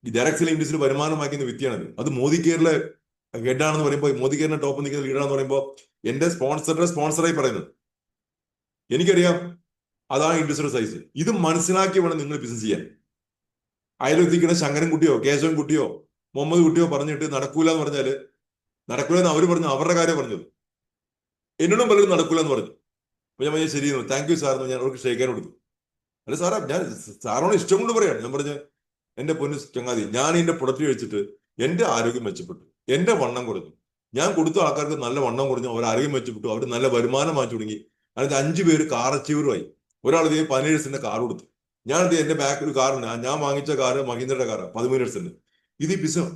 ഈ ഡയറക്ട് സെല്ലിംഗ് ഇൻഡസ്ട്രിയിൽ വരുമാനം വായിക്കുന്ന വ്യക്തിയാണത്. അത് മോദി കെയറിലെ ഹെഡാണെന്ന് പറയുമ്പോൾ, മോദി കെയറിന്റെ ടോപ്പ് നിൽക്കുന്ന ലീഡറാണെന്ന് പറയുമ്പോൾ എന്റെ സ്പോൺസറായി പറയുന്നത്. എനിക്കറിയാം അതാണ് ഇൻഡസ്ട്രിയുടെ സൈസ്. ഇത് മനസ്സിലാക്കി വേണം നിങ്ങൾ ബിസിനസ് ചെയ്യാൻ. അയലെത്തിക്കുന്ന ശങ്കരൻകുട്ടിയോ കേശവൻകുട്ടിയോ മുഹമ്മദ് കുട്ടിയോ പറഞ്ഞിട്ട് നടക്കൂല എന്ന് പറഞ്ഞാല് നടക്കൂല എന്ന് അവർ പറഞ്ഞു. അവരുടെ കാര്യം പറഞ്ഞത്. എന്നോടും പലരും നടക്കൂല എന്ന് പറഞ്ഞു. അപ്പൊ ഞാൻ പറഞ്ഞു ശരി, താങ്ക് യു സാർ എന്ന് ഞാൻ അവർക്ക് ക്ഷയിക്കാൻ കൊടുത്തു. അല്ല സാറാ, ഞാൻ സാറിനോട് ഇഷ്ടം കൊണ്ട് പറയാണ്. ഞാൻ പറഞ്ഞ എന്റെ പൊന്നു ചങ്ങാതി, ഞാൻ എന്റെ പ്രൊഡക്റ്റ് കഴിച്ചിട്ട് എന്റെ ആരോഗ്യം മെച്ചപ്പെട്ടു, എന്റെ വണ്ണം കുറഞ്ഞു. ഞാൻ കൊടുത്ത ആൾക്കാർക്ക് നല്ല വണ്ണം കുറഞ്ഞു, അവർ ആരോഗ്യം മെച്ചപ്പെട്ടു, അവർ നല്ല വരുമാനം വാങ്ങിച്ചു തുടങ്ങി. അതിനകത്ത് 5 പേര് കാർ അച്ചീവറുമായി. ഒരാൾ ഇതേ 17 കാർ കൊടുത്തു. ഞാനിത് എന്റെ ബാക്കിൽ ഒരു കാറുണ്ട്. ഞാൻ വാങ്ങിച്ച കാറ് മഹീന്ദ്രയുടെ കാറാണ്, 13 ഇത് ഈ ബിസിനസ്.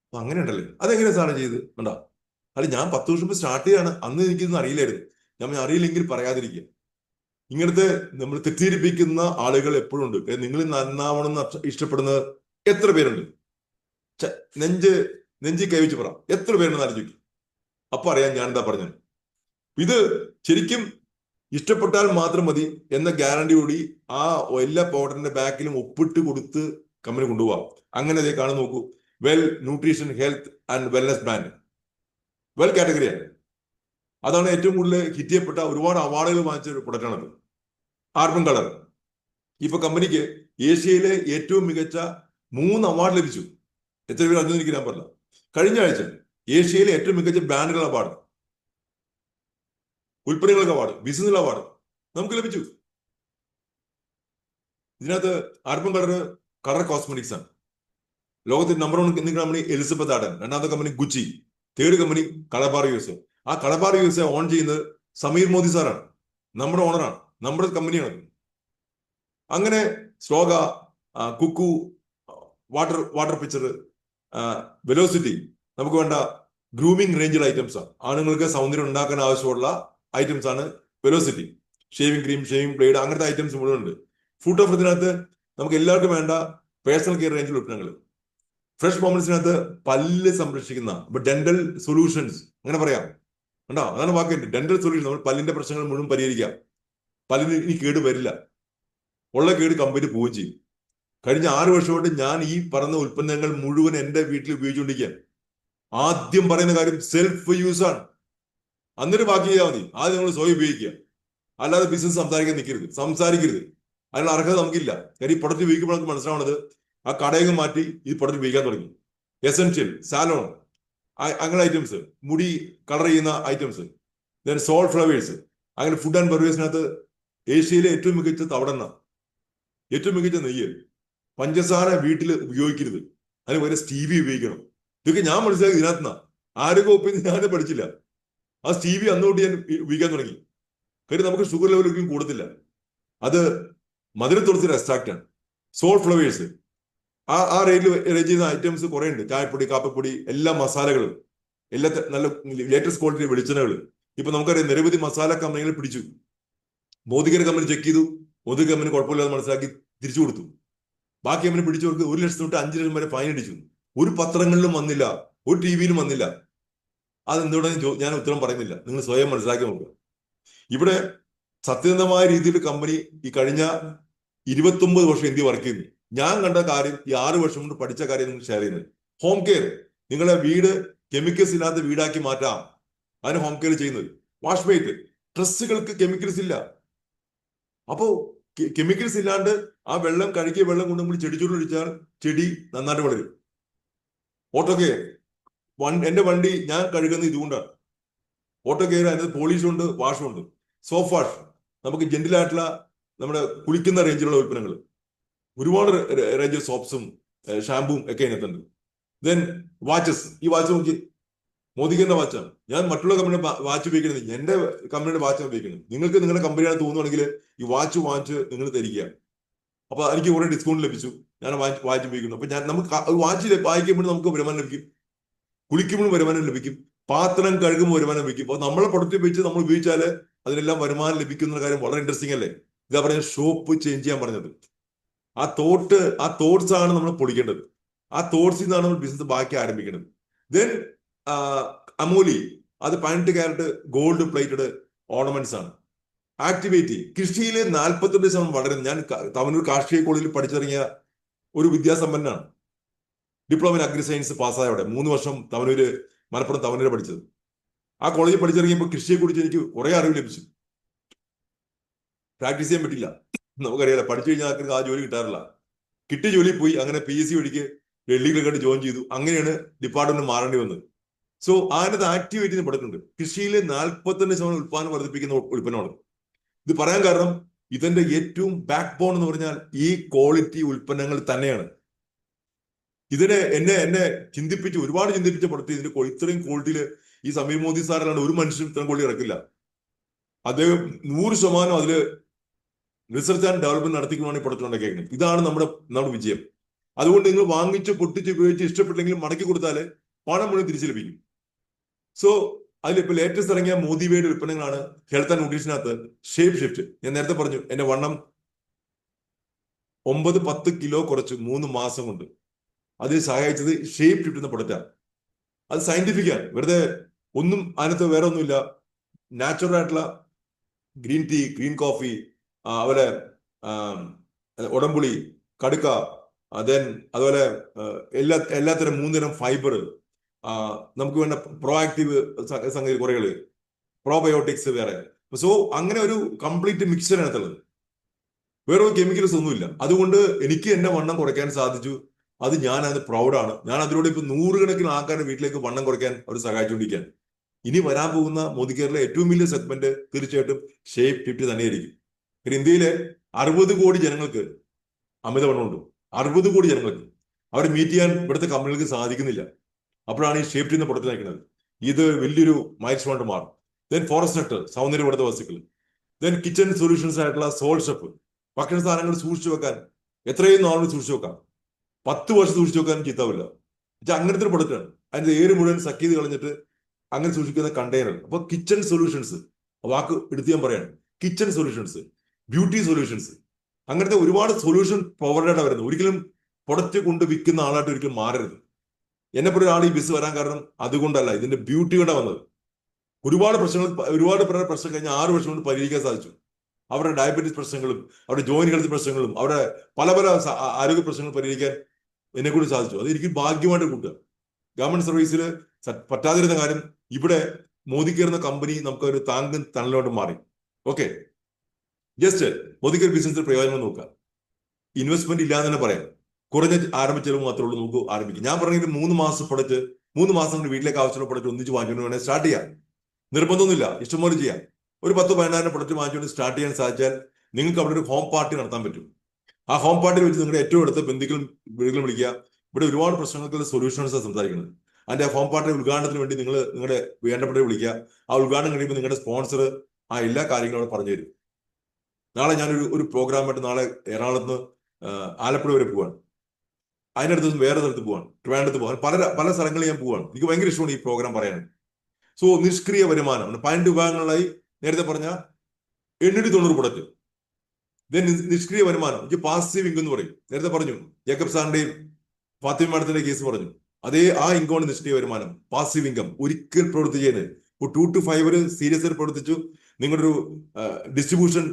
അപ്പൊ അങ്ങനെ ഉണ്ടല്ലേ, അതെങ്ങനെയാ സാറ് ചെയ്ത് കണ്ടാ? അല്ല, ഞാൻ 10 വർഷം മുമ്പ് സ്റ്റാർട്ട് ചെയ്യാണ്. അന്ന് എനിക്കിതൊന്നും അറിയില്ലായിരുന്നു. ഞാൻ അറിയില്ലെങ്കിൽ പറയാതിരിക്കുക. ഇങ്ങനത്തെ നമ്മൾ തെറ്റിദ്ധരിപ്പിക്കുന്ന ആളുകൾ എപ്പോഴും ഉണ്ട്. നിങ്ങൾ നന്നാവണമെന്ന് ഇഷ്ടപ്പെടുന്നത് എത്ര പേരുണ്ട്? നെഞ്ചി കൈവച്ച് പറ, എത്ര പേരുണ്ടെന്ന് ആലോചിക്കും. അപ്പൊ അറിയാം ഞാൻ എന്താ പറഞ്ഞത്. ഇത് ശരിക്കും ഇഷ്ടപ്പെട്ടാൽ മാത്രം മതി എന്ന ഗ്യാരണ്ടിയോടി ആ എല്ലാ പൗഡറിന്റെ ബാക്കിലും ഒപ്പിട്ട് കൊടുത്ത് കമ്പനി കൊണ്ടുപോവാം. അങ്ങനെ അതേ കാണുന്ന നോക്കൂ. Well nutrition health and wellness brand, well കാറ്റഗറിയാണ്. അതാണ് ഏറ്റവും കൂടുതൽ ഹിറ്റ് ചെയ്യപ്പെട്ട, ഒരുപാട് അവാർഡുകൾ വാങ്ങിച്ച ഒരു പ്രൊഡക്റ്റാണത്. ആർബൻ കളർ ഇപ്പൊ കമ്പനിക്ക് ഏഷ്യയിലെ ഏറ്റവും മികച്ച 3 അവാർഡ് ലഭിച്ചു. എത്ര പേര് അതൊന്നും എനിക്ക് ഞാൻ പറഞ്ഞില്ല. കഴിഞ്ഞ ആഴ്ച ഏഷ്യയിലെ ഏറ്റവും മികച്ച ബ്രാൻഡുകൾ അവാർഡ്, ഉൽപ്പന്നങ്ങൾക്ക് അവാർഡ്, ബിസിനസ് അവാർഡ് നമുക്ക് ലഭിച്ചു. ഇതിനകത്ത് ആർബൻ കളർ കോസ്മെറ്റിക്സ് ആണ്. ലോകത്തിൽ നമ്പർ 1 കമ്പനി എലിസബത്ത് ആർഡൻ, രണ്ടാമത്തെ കമ്പനി ഗുച്ചി, തേർഡ് കമ്പനി കളബാർ USA. ആ കളബാർ USA ഓൺ ചെയ്യുന്നത് സമീർ മോദി സാറാണ്, നമ്മുടെ ഓണറാണ്, നമ്മുടെ കമ്പനിയാണ്. അങ്ങനെ സ്ലോഗ, കുക്കു, വാട്ടർ പിക്ചർ, വെലോസിറ്റി, നമുക്ക് വേണ്ട ഗ്രൂമിംഗ് റേഞ്ചിൽ ഐറ്റംസ് ആണ്. ആണുങ്ങൾക്ക് സൗന്ദര്യം ഉണ്ടാക്കാൻ ആവശ്യമുള്ള ഐറ്റംസ് ആണ് velocity. Shaving cream, shaving blade, അങ്ങനത്തെ ഐറ്റംസ് മുഴുവൻ ഉണ്ട്. ഫുഡ് ഓഫ് ഇതിനകത്ത് നമുക്ക് എല്ലാവർക്കും വേണ്ട പേഴ്സണൽ കെയർ റേഞ്ചിൽ ഉൽപ്പന്നങ്ങൾ. ഫ്രഷ് മൊമെന്റ്സിനകത്ത് പല്ല് സംരക്ഷിക്കുന്ന ഡെന്റൽ സൊല്യൂഷൻസ്, അങ്ങനെ പറയാം ഉണ്ടോ? അതാണ് വാക്കുണ്ട്, ഡെന്റൽ സൊല്യൂഷൻ. നമ്മൾ പല്ലിന്റെ പ്രശ്നങ്ങൾ മുഴുവൻ പരിഹരിക്കാം. പല്ലിന് ഇനി കേട് വരില്ല, ഉള്ള കേട് കമ്പനി പോവുകയും ചെയ്യും. കഴിഞ്ഞ 6 വർഷമായിട്ട് ഞാൻ ഈ പറഞ്ഞ ഉൽപ്പന്നങ്ങൾ മുഴുവൻ എന്റെ വീട്ടിൽ ഉപയോഗിച്ചുകൊണ്ടിരിക്കുക. ആദ്യം പറയുന്ന കാര്യം സെൽഫ് യൂസ് ആണ്. അന്നൊരു ബാക്കി ചെയ്താൽ മതി. ആദ്യം നിങ്ങൾ സ്വയം ഉപയോഗിക്കുക. അല്ലാതെ ബിസിനസ് സംസാരിക്കരുത്. അതിനുള്ള അർഹത നമുക്കില്ല. കാര്യം ഈ പ്രൊഡക്റ്റ് ഉപയോഗിക്കുമ്പോൾ നമുക്ക് മനസ്സിലാവുന്നത് ആ കടയകം മാറ്റി ഈ പ്രൊഡക്റ്റ് ഉപയോഗിക്കാൻ തുടങ്ങി. എസെൻഷ്യൽ, സാലോൺ, അങ്ങനെ ഐറ്റംസ്, മുടി കളർ ചെയ്യുന്ന ഐറ്റംസ്, ദെൻ സോൾട്ട് ഫ്ലവേഴ്സ്, അങ്ങനെ ഫുഡ് ആൻഡ് ബെവറേജിനകത്ത് ഏഷ്യയിലെ ഏറ്റവും മികച്ച തവടെണ്ണ, ഏറ്റവും മികച്ച നെയ്യ്, പഞ്ചസാര വീട്ടിൽ ഉപയോഗിക്കരുത്, അതിന് പകരം സ്റ്റീവി ഉപയോഗിക്കണം. ഇതൊക്കെ ഞാൻ മനസ്സിലാക്കി ഇതിനകത്തുനിന്നാ. ആരോഗ്യ വകുപ്പിൽ ഞാൻ പഠിച്ചില്ല. ആ സ്റ്റീവി അന്നുകൊണ്ട് ഞാൻ ഉപയോഗിക്കാൻ തുടങ്ങി. കാര്യം നമുക്ക് ഷുഗർ ലെവൽ ഒരിക്കലും കൂടത്തില്ല. അത് മധുരത്തുളസി എക്സ്ട്രാക്റ്റ് ആണ്. സോൾട്ട് ഫ്ലവേഴ്സ്, ആ റേഞ്ചിൽ ചെയ്യുന്ന ഐറ്റംസ് കുറെ ഉണ്ട്. ചായപ്പൊടി, കാപ്പപ്പൊടി, എല്ലാ മസാലകളും, എല്ലാ നല്ല ലേറ്റസ്റ്റ് ക്വാളിറ്റി വെളിച്ചെണ്ണകൾ. ഇപ്പൊ നമുക്കറിയാം നിരവധി മസാല കമ്പനികൾ പിടിച്ചു. മോദിഗർ കമ്പനി ചെക്ക് ചെയ്തു, മോദി കമ്പനി കുഴപ്പമില്ലാതെ മനസ്സിലാക്കി തിരിച്ചു കൊടുത്തു. ബാക്കി കമ്പനി പിടിച്ചവർക്ക് 1 ലക്ഷം തൊട്ട് 5 ലക്ഷം വരെ ഫൈൻ അടിച്ചു. ഒരു പത്രങ്ങളിലും വന്നില്ല, ഒരു ടി വിയിലും വന്നില്ല. അതെന്തുകൊണ്ടാണ് ഞാൻ ഉത്തരം പറയുന്നില്ല. നിങ്ങൾ സ്വയം മനസ്സിലാക്കി നോക്കുക. ഇവിടെ സത്യസന്ധമായ രീതിയിൽ കമ്പനി ഈ കഴിഞ്ഞ 29 വർഷം ഇന്ത്യ വർക്ക് ചെയ്യുന്നു. ഞാൻ കണ്ട കാര്യം, ഈ 6 വർഷം കൊണ്ട് പഠിച്ച കാര്യം നിങ്ങൾ ഷെയർ ചെയ്യുന്നത്. ഹോം കെയർ, നിങ്ങളെ വീട് കെമിക്കൽസ് ഇല്ലാത്ത വീടാക്കി മാറ്റാം. അതിന് ഹോം കെയർ ചെയ്യുന്നത്. വാഷ് മെയ്റ്റ്, ഡ്രസ്സുകൾക്ക് കെമിക്കൽസ് ഇല്ല. അപ്പോ കെമിക്കൽസ് ഇല്ലാണ്ട് ആ വെള്ളം, കഴുകിയ വെള്ളം കൊണ്ട് നമ്മൾ ചെടിച്ചോടിച്ചാൽ ചെടി നന്നായിട്ട് വളരും. ഓട്ടോ കെയർ, എന്റെ വണ്ടി ഞാൻ കഴുകുന്നത് ഇതുകൊണ്ടാണ്. ഓട്ടോ കെയർ, അതിനകത്ത് പോളിഷും ഉണ്ട്, വാഷും ഉണ്ട്. സോപ്പ് വാഷ്, നമുക്ക് ജെന്റിലായിട്ടുള്ള നമ്മുടെ കുളിക്കുന്ന റേഞ്ചിലുള്ള ഉൽപ്പന്നങ്ങൾ, ഒരുപാട് റേഞ്ച് സോപ്സും ഷാമ്പുവും ഒക്കെ അതിനകത്തുണ്ട്. ദെൻ വാച്ചസ്, ഈ വാച്ച് നോക്കി, മോദിഗറിന്റെ വാച്ചാണ്. ഞാൻ മറ്റുള്ള കമ്പനിയുടെ വാച്ച് ഉപയോഗിക്കുന്നത്, എന്റെ കമ്പനിയുടെ വാച്ചാണ് ഉപയോഗിക്കുന്നത്. നിങ്ങൾക്ക് നിങ്ങളുടെ കമ്പനിയാണ് തോന്നുവാണെങ്കിൽ ഈ വാച്ച് വാങ്ങിച്ച് നിങ്ങൾ ധരിക്കുക. അപ്പൊ എനിക്ക് കുറെ ഡിസ്കൗണ്ട് ലഭിച്ചു, ഞാൻ വാച്ച് ഉപയോഗിക്കുന്നു. അപ്പൊ നമുക്ക് വാച്ച് വായിക്കുമ്പോൾ നമുക്ക് വരുമാനം ലഭിക്കും, കുളിക്കുമ്പോഴും വരുമാനം ലഭിക്കും, പാത്രം കഴുകുമ്പോൾ വരുമാനം ലഭിക്കും. അപ്പൊ നമ്മളെ പ്രൊഡക്റ്റ് ഉപയോഗിച്ച് നമ്മൾ ഉപയോഗിച്ചാൽ അതിനെല്ലാം വരുമാനം ലഭിക്കുന്ന കാര്യം വളരെ ഇൻട്രസ്റ്റിംഗ് അല്ലേ? ഇതാ പറഞ്ഞ ഷോപ്പ് ചേഞ്ച് ചെയ്യാൻ പറഞ്ഞത്. ആ തോട്ട്സ് ആണ് നമ്മൾ പൊളിക്കേണ്ടത്. ആ തോട്ട്സിൽ നിന്നാണ് നമ്മൾ ബിസിനസ് ബാക്കി ആരംഭിക്കുന്നത്. ദെൻ അമൂലി, അത് 18 ക്യാരറ്റ് ഗോൾഡ് പ്ലേറ്റഡ് ഓർണമെന്റ്സ് ആണ്. ആക്ടിവിറ്റി, കൃഷിയിൽ 42% വളരുന്നു. ഞാൻ തവനൂർ കാർഷിക കോളേജിൽ പഠിച്ചിറങ്ങിയ ഒരു വിദ്യാസമ്പന്നനാണ്. ഡിപ്ലോമ ഇൻ അഗ്രി സയൻസ് പാസ്സായവിടെ 3 വർഷം മലപ്പുറം തവനൂര് പഠിച്ചത്. ആ കോളേജിൽ പഠിച്ചിറങ്ങിയപ്പോൾ കൃഷിയെക്കുറിച്ച് എനിക്ക് കുറെ അറിവ് ലഭിച്ചു. പ്രാക്ടീസ് ചെയ്യാൻ പറ്റില്ല, നമുക്കറിയാലോ. പഠിച്ചു കഴിഞ്ഞാൽ ആൾക്കാർക്ക് ആ ജോലി കിട്ടാറില്ല. കിട്ടിയ ജോലി പോയി. അങ്ങനെ PSC വഴിക്ക് ഡൽഹിയിലൊക്കെ ജോയിൻ ചെയ്തു. അങ്ങനെയാണ് ഡിപ്പാർട്ട്മെന്റ് മാറേണ്ടി വന്നത്. സോ അതിനകത്ത് ആക്ടിവിറ്റി പഠിക്കുന്നുണ്ട്. കൃഷിയിൽ 42% ഉൽപ്പാദനം വർദ്ധിപ്പിക്കുന്ന ഉൽപ്പന്നമാണ്. ഇത് പറയാൻ കാരണം ഇതിന്റെ ഏറ്റവും ബാക്ക് ബോൺ എന്ന് പറഞ്ഞാൽ ഈ ക്വാളിറ്റി ഉൽപ്പന്നങ്ങൾ തന്നെയാണ്. എന്നെ ഒരുപാട് ചിന്തിപ്പിച്ച പ്രൊഡക്റ്റ്. ഇതിന്റെ ഇത്രയും ക്വാളിറ്റിയിൽ ഈ സമീർ മോദി സാറല്ലാണ്ട് ഒരു മനുഷ്യൻ ഇത്രയും ക്വാളിറ്റി ഇറക്കില്ല. അദ്ദേഹം 100% അതില് റിസർച്ച് ആൻഡ് ഡെവലപ്മെന്റ് നടത്തിക്കൊണ്ടാണ് ഈ പ്രൊഡക്റ്റ് ഉണ്ടാക്കിയേക്കുന്നത്. ഇതാണ് നമ്മുടെ വിജയം. അതുകൊണ്ട് നിങ്ങൾ വാങ്ങിച്ച് പൊട്ടിച്ച് ഉപയോഗിച്ച് ഇഷ്ടപ്പെട്ടെങ്കിൽ മടക്കി കൊടുത്താൽ പണം മുഴുവൻ തിരിച്ചു ലഭിക്കും. സോ അതിലിപ്പോൾ ലേറ്റസ്റ്റ് ഇറങ്ങിയ മോദിവയുടെ ഉൽപ്പന്നങ്ങളാണ് ഹെൽത്ത് ആൻഡ് ന്യൂട്രീഷനകത്ത് ഷേപ്പ് ഷിഫ്റ്റ്. ഞാൻ നേരത്തെ പറഞ്ഞു, എന്റെ വണ്ണം 9-10 കിലോ കുറച്ചു 3 മാസം കൊണ്ട്. അതിൽ സഹായിച്ചത് ഷേപ്പ് ഷിഫ്റ്റ് എന്ന പ്രൊഡക്റ്റാണ്. അത് സയന്റിഫിക് ആണ്. വെറുതെ ഒന്നും അതിനകത്ത് വേറെ ഒന്നുമില്ല. നാച്ചുറൽ ആയിട്ടുള്ള ഗ്രീൻ ടീ, ഗ്രീൻ കോഫി, അതുപോലെ ഉടമ്പുളി, കടുക്ക, അതുപോലെ എല്ലാത്തരം 3 തരം ഫൈബർ, നമുക്ക് വേണ്ട പ്രോആക്റ്റീവ് സംഗതി കുറേകള്, പ്രോബയോട്ടിക്സ് വേറെ. സോ അങ്ങനെ ഒരു കംപ്ലീറ്റ് മിക്സർ അതിനകത്തുള്ളത്. വേറെ കെമിക്കൽസ് ഒന്നുമില്ല. അതുകൊണ്ട് എനിക്ക് എന്റെ വണ്ണം കുറയ്ക്കാൻ സാധിച്ചു. ഞാനത് പ്രൗഡാണ്. ഞാൻ അതിലൂടെ ഇപ്പൊ 100 കണക്കിന് ആൾക്കാരുടെ വീട്ടിലേക്ക് വണ്ണം കുറയ്ക്കാൻ അവർ സഹായിച്ചുകൊണ്ടിരിക്കുകയാണ്. ഇനി വരാൻ പോകുന്ന മോദി കെയറിലെ ഏറ്റവും വലിയ സെഗ്മെന്റ് തീർച്ചയായിട്ടും ഷേപ്പ് ഷിഫ്റ്റ് തന്നെയായിരിക്കും. ഇന്ത്യയിലെ 60 കോടി ജനങ്ങൾക്ക് അമിതവണ്ണമുണ്ട്. 60 കോടി ജനങ്ങൾക്ക് അവരെ മീറ്റ് ചെയ്യാൻ ഇവിടുത്തെ കമ്പനികൾക്ക് സാധിക്കുന്നില്ല. അപ്പോഴാണ് ഈ ഷേപ്പ് ചെയ്യുന്ന പ്രൊഡക്റ്റ് നയിക്കുന്നത്. ഇത് വലിയൊരു മൈൽ സ്റ്റോൺ മാറും. ദെൻ ഫോറസ്റ്റ് സെക്ടർ, സൗന്ദര്യപ്പെടുത്ത വസ്തുക്കൾ. ദെൻ കിച്ചൺ സൊല്യൂഷൻസ് ആയിട്ടുള്ള സോൾട്ട് ഷെഫ്, ഭക്ഷണ സാധനങ്ങൾ സൂക്ഷിച്ചു വെക്കാൻ എത്രയും നാളുകൾ സൂക്ഷിച്ചു വെക്കാം. 10 വർഷം സൂക്ഷിച്ചു വെക്കാനും ചീത്താവില്ല. അങ്ങനത്തെ ഒരു പ്രൊഡക്റ്റാണ്. അതിന്റെ ഏര് മുഴുവൻ സക്ക് ചെയ്ത് കളഞ്ഞിട്ട് അങ്ങനെ സൂക്ഷിക്കുന്ന കണ്ടെയ്നർ. അപ്പൊ കിച്ചൺ സൊല്യൂഷൻസ്, വാക്ക് എടുത്ത് ഞാൻ പറയാണ്, കിച്ചൺ സൊല്യൂഷൻസ്, ബ്യൂട്ടി സൊല്യൂഷൻസ്, അങ്ങനത്തെ ഒരുപാട് സൊല്യൂഷൻ പ്രൊവൈഡാണ് വരുന്നത്. ഒരിക്കലും പ്രൊഡക്റ്റ് കൊണ്ട് വിൽക്കുന്ന ആളായിട്ട് ഒരിക്കലും മാറരുത്. എന്നെപ്പോലെ ഒരാൾ ഈ ബിസിനസ് വരാൻ കാരണം അതുകൊണ്ടല്ല, ഇതിന്റെ ബ്യൂട്ടി കൊണ്ടാണ് വന്നത്. ഒരുപാട് പ്രശ്നം കഴിഞ്ഞ 6 വർഷം കൊണ്ട് പരിഹരിക്കാൻ സാധിച്ചു. അവരുടെ ഡയബറ്റീസ് പ്രശ്നങ്ങളും അവരുടെ ജോയിന്റ് ഹെൽത്ത് പ്രശ്നങ്ങളും അവരുടെ പല പല ആരോഗ്യ പ്രശ്നങ്ങൾ പരിഹരിക്കാൻ എന്നെ കൂടി സാധിച്ചു. അത് എനിക്ക് ഭാഗ്യമായിട്ട് കൂട്ടുക. ഗവൺമെന്റ് സർവീസിൽ പറ്റാതിരുന്ന കാര്യം ഇവിടെ മോദി കയറുന്ന കമ്പനി നമുക്ക് ഒരു താങ്കും തണലോട്ട് മാറി. ഓക്കെ, ജസ്റ്റ് മോദിക്ക് ഒരു ബിസിനസ് പ്രയോജനം നോക്കുക. ഇൻവെസ്റ്റ്മെന്റ് ഇല്ലാന്ന് തന്നെ പറയാം. കുറഞ്ഞ ആരംഭ ചെലവ് മാത്രമേ ഉള്ളൂ നമുക്ക് ആരംഭിക്കും. ഞാൻ പറഞ്ഞെങ്കിൽ 3 മാസം പ്രൊഡക്റ്റ് 3 മാസം കൊണ്ട് വീട്ടിലേക്ക് ആവശ്യമുള്ള പ്രൊഡക്റ്റ് ഒന്നിച്ച് വാങ്ങിച്ചുകൊണ്ട് വേണേൽ സ്റ്റാർട്ട് ചെയ്യാം. നിർബന്ധമൊന്നുമില്ല, ഇഷ്ടംപോലെ ചെയ്യാം. ഒരു 10-15 പ്രൊഡക്റ്റ് വാങ്ങിച്ചുകൊണ്ട് സ്റ്റാർട്ട് ചെയ്യാൻ സാധിച്ചാൽ നിങ്ങൾക്ക് അവിടെ ഒരു ഹോം പാർട്ടി നടത്താൻ പറ്റും. ആ ഹോം പാർട്ടിയിൽ വെച്ച് നിങ്ങളുടെ ഏറ്റവും അടുത്ത ബന്ധുക്കളും വീടുകളും വിളിക്കുക. ഇവിടെ ഒരുപാട് പ്രശ്നങ്ങൾക്ക് സൊല്യൂഷൻസ് സംസാരിക്കുന്നത്. അതിന്റെ ഹോം പാർട്ടി ഉദ്ഘാടനത്തിന് വേണ്ടി നിങ്ങൾ നിങ്ങളുടെ വേണ്ടപ്പെട്ടവരെ വിളിക്കുക. ആ ഉദ്ഘാടനം കഴിയുമ്പോൾ നിങ്ങളുടെ സ്പോൺസർ ആ എല്ലാ കാര്യങ്ങളും അവിടെ പറഞ്ഞു തരും. നാളെ ഞാനൊരു പ്രോഗ്രാമായിട്ട് നാളെ എറണാകുളത്ത് ആലപ്പുഴ വരെ പോവാണ്. അതിനടുത്ത് വേറെ സ്ഥലത്ത് പോവാണ്, ട്രിവാൻഡ്രത്ത് പോകാൻ പല സ്ഥലങ്ങളിൽ ഞാൻ പോവാണ്. എനിക്ക് ഭയങ്കര ഇഷ്ടമാണ് ഈ പ്രോഗ്രാം പറയാൻ. സോ നിഷ്ക്രിയ വരുമാനം 12 വിഭാഗങ്ങളായി നേരത്തെ പറഞ്ഞ 890 പ്രൊഡക്റ്റ്. നിഷ്ക്രിയ വരുമാനം പാസീവ് ഇൻകം എന്ന് പറയും. നേരത്തെ പറഞ്ഞു ജേക്കബ് സാറിന്റെയും ഫാത്തിമ മാഡത്തിന്റെ കേസ് പറഞ്ഞു. ആ ഇൻകമാണ് നിഷ്ക്രിയ വരുമാനം, പാസീവ് ഇൻകം. ഒരിക്കൽ പ്രവൃത്തി ചെയ്യുന്നത് 2 to 5 സീരിയസ് ആയിട്ട് പ്രവർത്തിച്ചു. നിങ്ങളൊരു ഡിസ്ട്രിബ്യൂഷൻ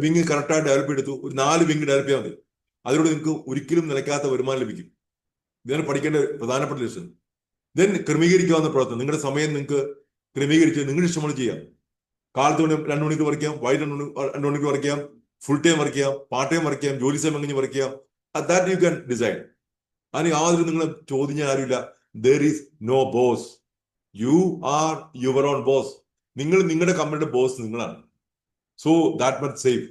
വിങ് കറക്റ്റായിട്ട് ഡെവലപ്പ് എടുത്തു. ഒരു 4 വിങ് ഡെവലപ്പ് ചെയ്യാൻ മതി. അതിലൂടെ നിങ്ങൾക്ക് ഒരിക്കലും നിലയ്ക്കാത്ത വരുമാനം ലഭിക്കും. ഇതാണ് പഠിക്കേണ്ട പ്രധാനപ്പെട്ട ലക്ഷ്യം. ക്രമീകരിക്കാവുന്ന പ്രവർത്തനം. നിങ്ങളുടെ സമയം നിങ്ങൾക്ക് ക്രമീകരിച്ച് നിങ്ങളുടെ ഇഷ്ടമാണ് ചെയ്യാം. കാലത്ത് 2 മണിക്ക് വർക്ക് ചെയ്യാം, വൈകിട്ട് 2 മണിക്ക് വർക്ക് ചെയ്യാം, ഫുൾ ടൈം വർക്ക് ചെയ്യാം, പാർട്ട് ടൈം വർക്ക് ചെയ്യാം, ജോലി സമയം കഴിഞ്ഞ് വർക്ക് ചെയ്യാം. That you can decide. അതിന് യാതൊരു നിങ്ങളെ ചോദ്യം ചെയ്യാൻ ആരുമില്ല. There is no boss. You are your own boss. നിങ്ങൾ നിങ്ങളുടെ കമ്പനിയുടെ ബോസ് നിങ്ങളാണ്. So that much safe.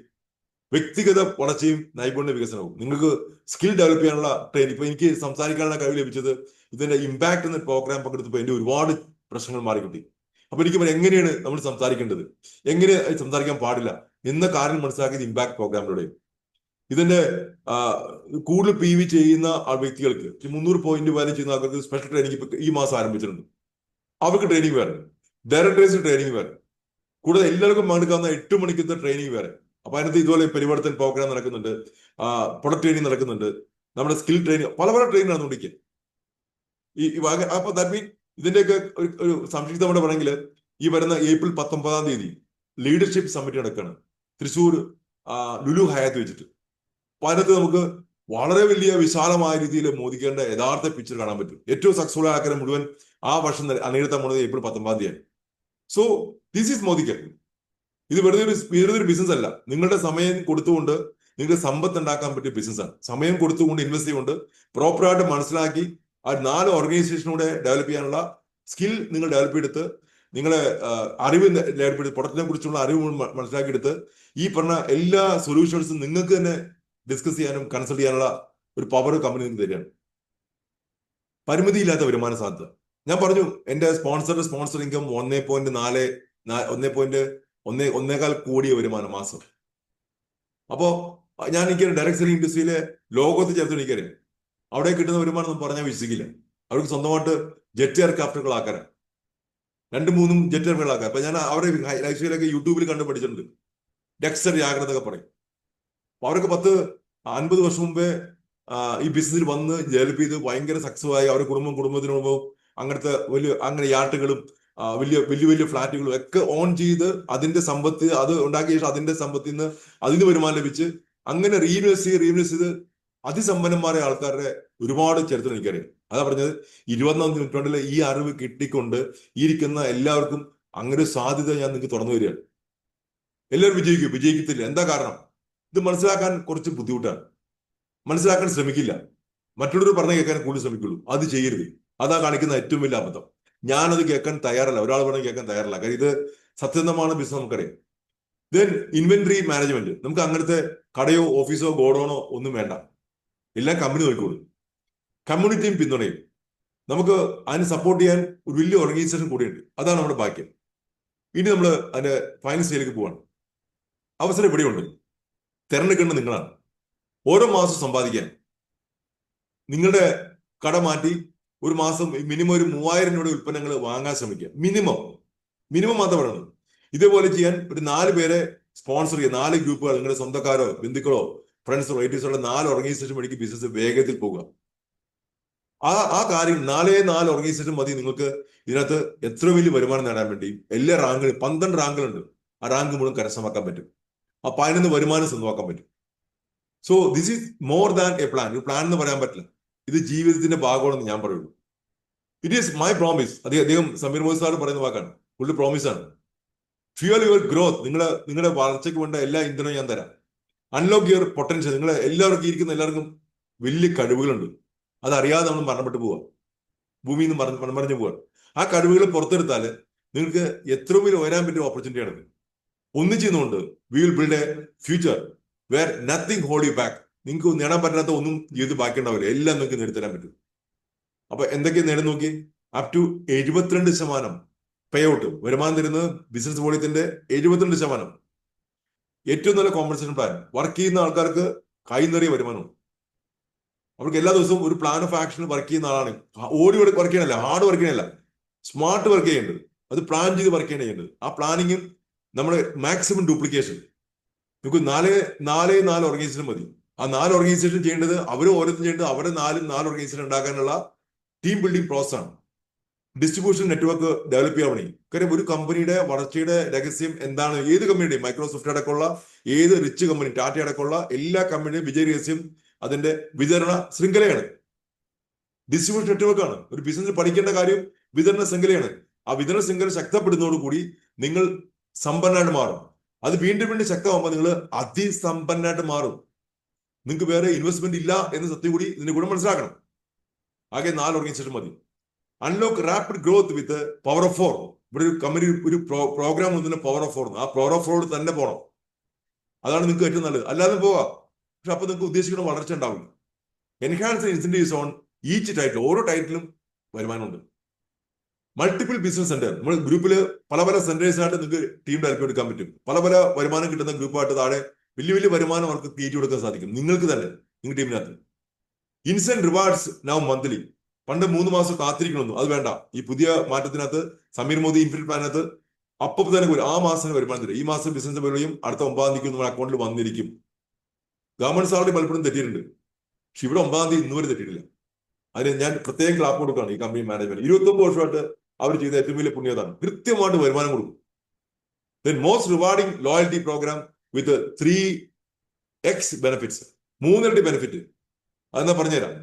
വ്യക്തിഗത വളർച്ചയും നൈപുണ്യ വികസനവും. നിങ്ങൾക്ക് സ്കിൽ ഡെവലപ്പ് ചെയ്യാനുള്ള ട്രെയിനിങ്. ഇപ്പൊ എനിക്ക് സംസാരിക്കാനുള്ള കഴിവ് ലഭിച്ചത് ഇതിന്റെ ഇമ്പാക്ട് എന്ന പ്രോഗ്രാം പങ്കെടുത്തപ്പോൾ എന്റെ ഒരുപാട് പ്രശ്നങ്ങൾ മാറിക്കിട്ടി. അപ്പൊ എനിക്ക് എങ്ങനെയാണ് നമ്മൾ സംസാരിക്കേണ്ടത്, എങ്ങനെ സംസാരിക്കാൻ പാടില്ല എന്ന കാര്യം മനസ്സിലാക്കിയത് ഇമ്പാക്ട് പ്രോഗ്രാമിലൂടെ. ഇതിന്റെ കൂടുതൽ PV ചെയ്യുന്ന ആ വ്യക്തികൾക്ക് 300 പോയിന്റ് വാല്യൂ ചെയ്യുന്ന ആൾക്കാർക്ക് സ്പെഷ്യൽ ട്രെയിനിങ് ഇപ്പൊ ഈ മാസം ആരംഭിച്ചിട്ടുണ്ട്. അവർക്ക് ട്രെയിനിങ് വേറെ, ഡയറക്ടേഴ്സ് ട്രെയിനിങ് വേറെ, കൂടാതെ എല്ലാവർക്കും പങ്കെടുക്കാവുന്ന 8 മണിക്കത്തെ ട്രെയിനിങ് വേറെ. അപ്പൊ അതിനകത്ത് ഇതുപോലെ പരിവർത്തൻ പ്രോഗ്രാം നടക്കുന്നുണ്ട്, പ്രൊഡക്ട് ട്രെയിനിങ് നടക്കുന്നുണ്ട്, നമ്മുടെ സ്കിൽ ട്രെയിനിങ്, പല ട്രെയിനിങ് നടന്നുകൊണ്ടിരിക്കുക. അപ്പൊ ദാറ്റ് മീൻ ഇതിന്റെയൊക്കെ ഒരു സംക്ഷിപ്തമായിട്ട് പറയെങ്കിൽ ഈ വരുന്ന ഏപ്രിൽ 19-ാം തീയതി ലീഡർഷിപ്പ് സമ്മിറ്റ് നടക്കുകയാണ് തൃശ്ശൂർ ലുലു ഹയാത്ത് വെച്ചിട്ട്. അപ്പൊ അതിനകത്ത് നമുക്ക് വളരെ വലിയ വിശാലമായ രീതിയിൽ മോദിക്കേണ്ട യഥാർത്ഥ പിക്ചർ കാണാൻ പറ്റും. ഏറ്റവും സക്സസ്ഫുൾ ആക്കാൻ മുഴുവൻ ആ വർഷം അണിനിരത്താൻ പോകുന്നത് ഏപ്രിൽ 19-ാം തീയതി. So this is Modicare. ഇത് വെറുതെ ഒരു ബിസിനസ് അല്ല. നിങ്ങളുടെ സമയം കൊടുത്തുകൊണ്ട് നിങ്ങൾക്ക് സമ്പത്ത് ഉണ്ടാക്കാൻ പറ്റിയ ബിസിനസ്സാണ്. സമയം കൊടുത്തുകൊണ്ട് ഇൻവെസ്റ്റ് ചെയ്തുകൊണ്ട് പ്രോപ്പറായിട്ട് മനസ്സിലാക്കി ആ 4 ഓർഗനൈസേഷനൂടെ ഡെവലപ്പ് ചെയ്യാനുള്ള സ്കിൽ നിങ്ങൾ ഡെവലപ്പ് എടുത്ത്, നിങ്ങളെ അറിവ് ഡെവലപ്പ് എടുത്ത്, പ്രൊഡക്റ്റിനെ കുറിച്ചുള്ള അറിവ് മനസ്സിലാക്കിയെടുത്ത് ഈ പറഞ്ഞ എല്ലാ സൊല്യൂഷൻസും നിങ്ങൾക്ക് തന്നെ ഡിസ്കസ് ചെയ്യാനും കൺസൾട്ട് ചെയ്യാനുള്ള ഒരു പവർ കമ്പനി നിങ്ങൾക്ക് തരികയാണ്. പരിമിതിയില്ലാത്ത വരുമാന സാധ്യത. ഞാൻ പറഞ്ഞു എന്റെ സ്പോൺസർ ഇൻകം 1.1 കോടി വരുമാനം മാസം. അപ്പോ എനിക്ക് ഡയറക്ട് സെല്ലിംഗ് ഇൻഡസ്ട്രിയിലെ ലോകത്ത് ചേർത്ത് എനിക്കറിയാം. അവിടെ കിട്ടുന്ന വരുമാനം ഒന്നും പറഞ്ഞാൽ വിശ്വസിക്കില്ല. അവർക്ക് സ്വന്തമായിട്ട് ജെറ്റ് എയർക്രാഫ്റ്റുകൾ ആക്കാനാണ്, 2-3 ജെറ്റ് എയർക്രാഫ്റ്റുകൾ ആക്കാം. അപ്പൊ ഞാൻ അവരെ ലൈഫ് സ്റ്റൈലൊക്കെ യൂട്യൂബിൽ കണ്ടു പഠിച്ചിട്ടുണ്ട്. ഡെക്സ്റ്റർ ജാഗ്രത ഒക്കെ പറയും. അപ്പൊ അവർക്ക് 50 വർഷം മുമ്പേ ഈ ബിസിനസ്സിൽ വന്ന് ഡെവലപ്പ് ചെയ്ത് ഭയങ്കര സക്സസ് ആയി. അവരുടെ കുടുംബത്തിനുമ്പോ അങ്ങനെ യാട്ടുകളും വലിയ ഫ്ലാറ്റുകളും ഒക്കെ ഓൺ ചെയ്ത് അതിന്റെ സമ്പത്ത് അത് ഉണ്ടാക്കിയ ശേഷം അതിന്റെ സമ്പത്തിൽ നിന്ന് അതിന് വരുമാനം ലഭിച്ച് അങ്ങനെ റീഇൻവെസ്റ്റ് ചെയ്ത് അതിസമ്പന്നന്മാരായ ആൾക്കാരുടെ ഒരുപാട് ചരിത്രം എനിക്കറിയാം. അതാ പറഞ്ഞത് 21-ാം നൂറ്റാണ്ടിലെ ഈ അറിവ് കിട്ടിക്കൊണ്ട് ഇരിക്കുന്ന എല്ലാവർക്കും അങ്ങനെ ഒരു സാധ്യത ഞാൻ നിങ്ങൾക്ക് തുറന്നു വരികയാണ്. എല്ലാവരും വിജയിക്കത്തില്ല. എന്താ കാരണം? ഇത് മനസ്സിലാക്കാൻ കുറച്ച് ബുദ്ധിമുട്ടാണ്. മനസ്സിലാക്കാൻ ശ്രമിക്കില്ല. മറ്റുള്ളവർ പറഞ്ഞു കേൾക്കാൻ കൂടുതൽ ശ്രമിക്കുള്ളൂ. അത് ചെയ്യരുത്. അതാ കാണിക്കുന്ന ഏറ്റവും വലിയ അബദ്ധം. ഞാനത് കേൾക്കാൻ തയ്യാറല്ല, ഒരാൾ പറഞ്ഞ് കേൾക്കാൻ തയ്യാറല്ല. കാര്യം ഇത് സത്യസന്ധமான ബിസിനസ് നമുക്കറിയാം. Then inventory management. നമുക്ക് അങ്ങനത്തെ കടയോ ഓഫീസോ ഗോഡൌണോ ഒന്നും വേണ്ട. എല്ലാം കമ്പനി നോക്കിക്കോളൂ. കമ്മ്യൂണിറ്റിയും പിന്തുണയും. നമുക്ക് അതിന് സപ്പോർട്ട് ചെയ്യാൻ ഒരു വലിയ ഓർഗനൈസേഷൻ കൂടിയുണ്ട്. അതാണ് നമ്മുടെ ഭാഗ്യം. ഇനി നമ്മൾ അതിന്റെ ഫൈനൽ സ്റ്റേജിലേക്ക് പോവാണ്. അവസരം ഇവിടെയുണ്ട്. തിരഞ്ഞെടുക്കേണ്ടത് നിങ്ങളാണ്. ഓരോ മാസം സമ്പാദിക്കാൻ നിങ്ങളുടെ കട മാറ്റി ഒരു മാസം മിനിമം ഒരു 3000 രൂപയുടെ ഉൽപ്പന്നങ്ങൾ വാങ്ങാൻ ശ്രമിക്കുക. മിനിമം മാത്രം പറയുന്നത്. ഇതേപോലെ ചെയ്യാൻ ഒരു 4 പേരെ സ്പോൺസർ ചെയ്യുക. 4 ഗ്രൂപ്പുകൾ, നിങ്ങളുടെ സ്വന്തക്കാരോ ബന്ധുക്കളോ ഫ്രണ്ട്സോ റിലേറ്റീവ്സോ ഉള്ള 4 ഓർഗനൈസേഷൻ വഴിക്ക് ബിസിനസ് വേഗത്തിൽ പോകുക. ആ കാര്യം 4 ഓർഗനൈസേഷൻ മതി നിങ്ങൾക്ക് ഇതിനകത്ത് എത്ര വലിയ വരുമാനം നേടാൻ വേണ്ടി. എല്ലാ റാങ്കുകളും 12 റാങ്കുകളുണ്ട്. ആ റാങ്ക് മുഴുവൻ കരസ്ഥമാക്കാൻ പറ്റും. ആ 11 വരുമാനം സ്വന്തമാക്കാൻ പറ്റും. So this is more than A plan. ഒരു പ്ലാൻ എന്ന് പറയാൻ പറ്റില്ല, ഇത് ജീവിതത്തിന്റെ ഭാഗമാണെന്ന് ഞാൻ പറയുള്ളൂ. It is my promise. അദ്ദേഹം സമീർ മോദി സാർ പറയുന്ന വാക്കാണ്, ഫുള്ള് പ്രോമിസാണ്. ഫ്യൂൽ യുവർ ഗ്രോത്ത്, നിങ്ങളുടെ വളർച്ചയ്ക്ക് വേണ്ട എല്ലാ ഇന്ധനവും ഞാൻ തരാം. അൺലോക്ക് യുവർ പൊട്ടൻഷ്യൽ, നിങ്ങളെ എല്ലാവർക്കും വലിയ കഴിവുകളുണ്ട്, അതറിയാതെ നമ്മൾ മരണപ്പെട്ടു പോവാ, ഭൂമിയിൽ നിന്ന് മറിഞ്ഞു പോവാ. ആ കഴിവുകൾ പുറത്തെടുത്താൽ നിങ്ങൾക്ക് എത്ര വലിയ ഉയരാൻ പറ്റിയ ഓപ്പർച്യൂണിറ്റിയാണ്. ഒന്നിച്ചുകൊണ്ട് we will build a future where nothing hold you back. നിങ്ങൾക്ക് നേടാൻ പറ്റാത്ത ഒന്നും ജീവിതത്തിൽ ബാക്കി ഉണ്ടാവില്ല, എല്ലാം നിങ്ങൾക്ക് നേടിത്തരാൻ പറ്റും. അപ്പൊ എന്തൊക്കെ നേടി നോക്കി, അപ് ടു 72% പേ ഔട്ട് വരുമാനം തരുന്നത് ബിസിനസ് വോളിയത്തിന്റെ 72%. ഏറ്റവും നല്ല കോമ്പൻസേഷൻ പ്ലാൻ. വർക്ക് ചെയ്യുന്ന ആൾക്കാർക്ക് കൈ നിറയെ വരുമാനം, അവർക്ക് എല്ലാ ദിവസവും ഒരു പ്ലാൻ ഓഫ് ആക്ഷൻ വർക്ക് ചെയ്യുന്ന ആളാണ്. ഓടി വർക്ക് ചെയ്യണല്ല, ഹാർഡ് വർക്ക് ചെയ്യണല്ല, സ്മാർട്ട് വർക്ക് ചെയ്യേണ്ടത്, അത് പ്ലാൻ ചെയ്ത് വർക്ക് ചെയ്യേണ്ടത്. ആ പ്ലാനിങ്ങും നമ്മുടെ മാക്സിമം ഡ്യൂപ്ലിക്കേഷൻ. നമുക്ക് നാല് ഓർഗനൈസേഷൻ മതി. ആ 4 ഓർഗനൈസേഷൻ ചെയ്യേണ്ടത് അവർ ഓരോരുത്തരും ചെയ്യേണ്ടത് അവരെ 4 ഓർഗനൈസേഷൻ ഉണ്ടാക്കാനുള്ള ടീം ബിൽഡിംഗ് പ്രോസസ് ആണ്. ഡിസ്ട്രിബ്യൂഷൻ നെറ്റ്വർക്ക് ഡെവലപ്പ് ചെയ്യാൻ വേണ്ടി. കാര്യം ഒരു കമ്പനിയുടെ വളർച്ചയുടെ രഹസ്യം എന്താണ്? ഏത് കമ്പനിയുടെയും, മൈക്രോസോഫ്റ്റ് അടക്കമുള്ള ഏത് റിച്ച് കമ്പനി, ടാറ്റ അടക്കമുള്ള എല്ലാ കമ്പനിയുടെയും വിജയ രഹസ്യം അതിന്റെ വിതരണ ശൃംഖലയാണ്, ഡിസ്ട്രിബ്യൂഷൻ നെറ്റ്വർക്ക് ആണ്. ഒരു ബിസിനസ് പഠിക്കേണ്ട കാര്യം വിതരണ ശൃംഖലയാണ്. ആ വിതരണ ശൃംഖല ശക്തപ്പെടുന്നതോടുകൂടി നിങ്ങൾ സമ്പന്നമായിട്ട് മാറും. അത് വീണ്ടും ശക്തമാകുമ്പോൾ നിങ്ങൾ അതിസമ്പന്നമായിട്ട് മാറും. നിങ്ങൾക്ക് വേറെ ഇൻവെസ്റ്റ്മെന്റ് ഇല്ല എന്ന സത്യം കൂടി ഇതിന്റെ ഗുണം മനസ്സിലാക്കണം. ആകെ 4 ഓർഗനൈസേഷൻ മതി. Unlock rapid growth with power of 4. ഇവിടെ ഒരു കമ്പനി ഒരു പ്രോഗ്രാം ഒന്നിന് പവർ ഓഫ് 4. ആ പവർ ഓഫ് 4 തന്നെ പോകണം. അതാണ് നിങ്ങൾക്ക് ഏറ്റവും നല്ലത്. അല്ലാതെ പോവാ, പക്ഷെ അപ്പൊ നിങ്ങൾക്ക് ഉദ്ദേശിക്കുന്ന വളർച്ച ഉണ്ടാവില്ല. Enhance incentives on each title. ഓരോ ടൈറ്റിലും വരുമാനമുണ്ട്. Multiple business centre. നമ്മൾ ഗ്രൂപ്പിൽ പല സെന്റേഴ്സായിട്ട് നിങ്ങൾക്ക് ടീം ഡെവലപ്പ് എടുക്കാൻ പറ്റും. പല വരുമാനം കിട്ടുന്ന ഗ്രൂപ്പായിട്ട് താഴെ വലിയ വരുമാനം അവർക്ക് കയറ്റി കൊടുക്കാൻ സാധിക്കും, നിങ്ങൾക്ക് തന്നെ, നിങ്ങളുടെ ടീമിനകത്ത്. Instant rewards now monthly. പണ്ട് 3 മാസം കാത്തിരിക്കണമെന്നു, അത് വേണ്ട. ഈ പുതിയ മാറ്റത്തിനകത്ത് സമീർ മോദി ഇൻഫിനിറ്റ് പ്ലാനകത്ത് അപ്പം തന്നെ ആ മാസം വരുമാനം തരും. ഈ മാസം ബിസിനസ് വരികയും അടുത്ത 9-ാം തീയതി നമ്മുടെ അക്കൗണ്ടിൽ വന്നിരിക്കും. ഗവൺമെന്റ് സാലറി പലപ്പോഴും തെറ്റിയിട്ടുണ്ട്, പക്ഷെ ഇവിടെ 9-ാം തീയതി ഇന്നുവരെ തെറ്റിയിട്ടില്ല. അതിന് ഞാൻ പ്രത്യേകം ക്ലാപ്പ് കൊടുക്കുകയാണ് ഈ കമ്പനി മാനേജ്മെന്റ്. 29 വർഷമായിട്ട് അവർ ചെയ്ത ഏറ്റവും വലിയ പുണ്യതാണ്. കൃത്യമായിട്ട് വരുമാനം കൊടുക്കും. Then most rewarding loyalty programme with 3x benefits. 3 ഇരട്ടി ബെനിഫിറ്റ്. അതെന്നാ പറഞ്ഞുതരാം.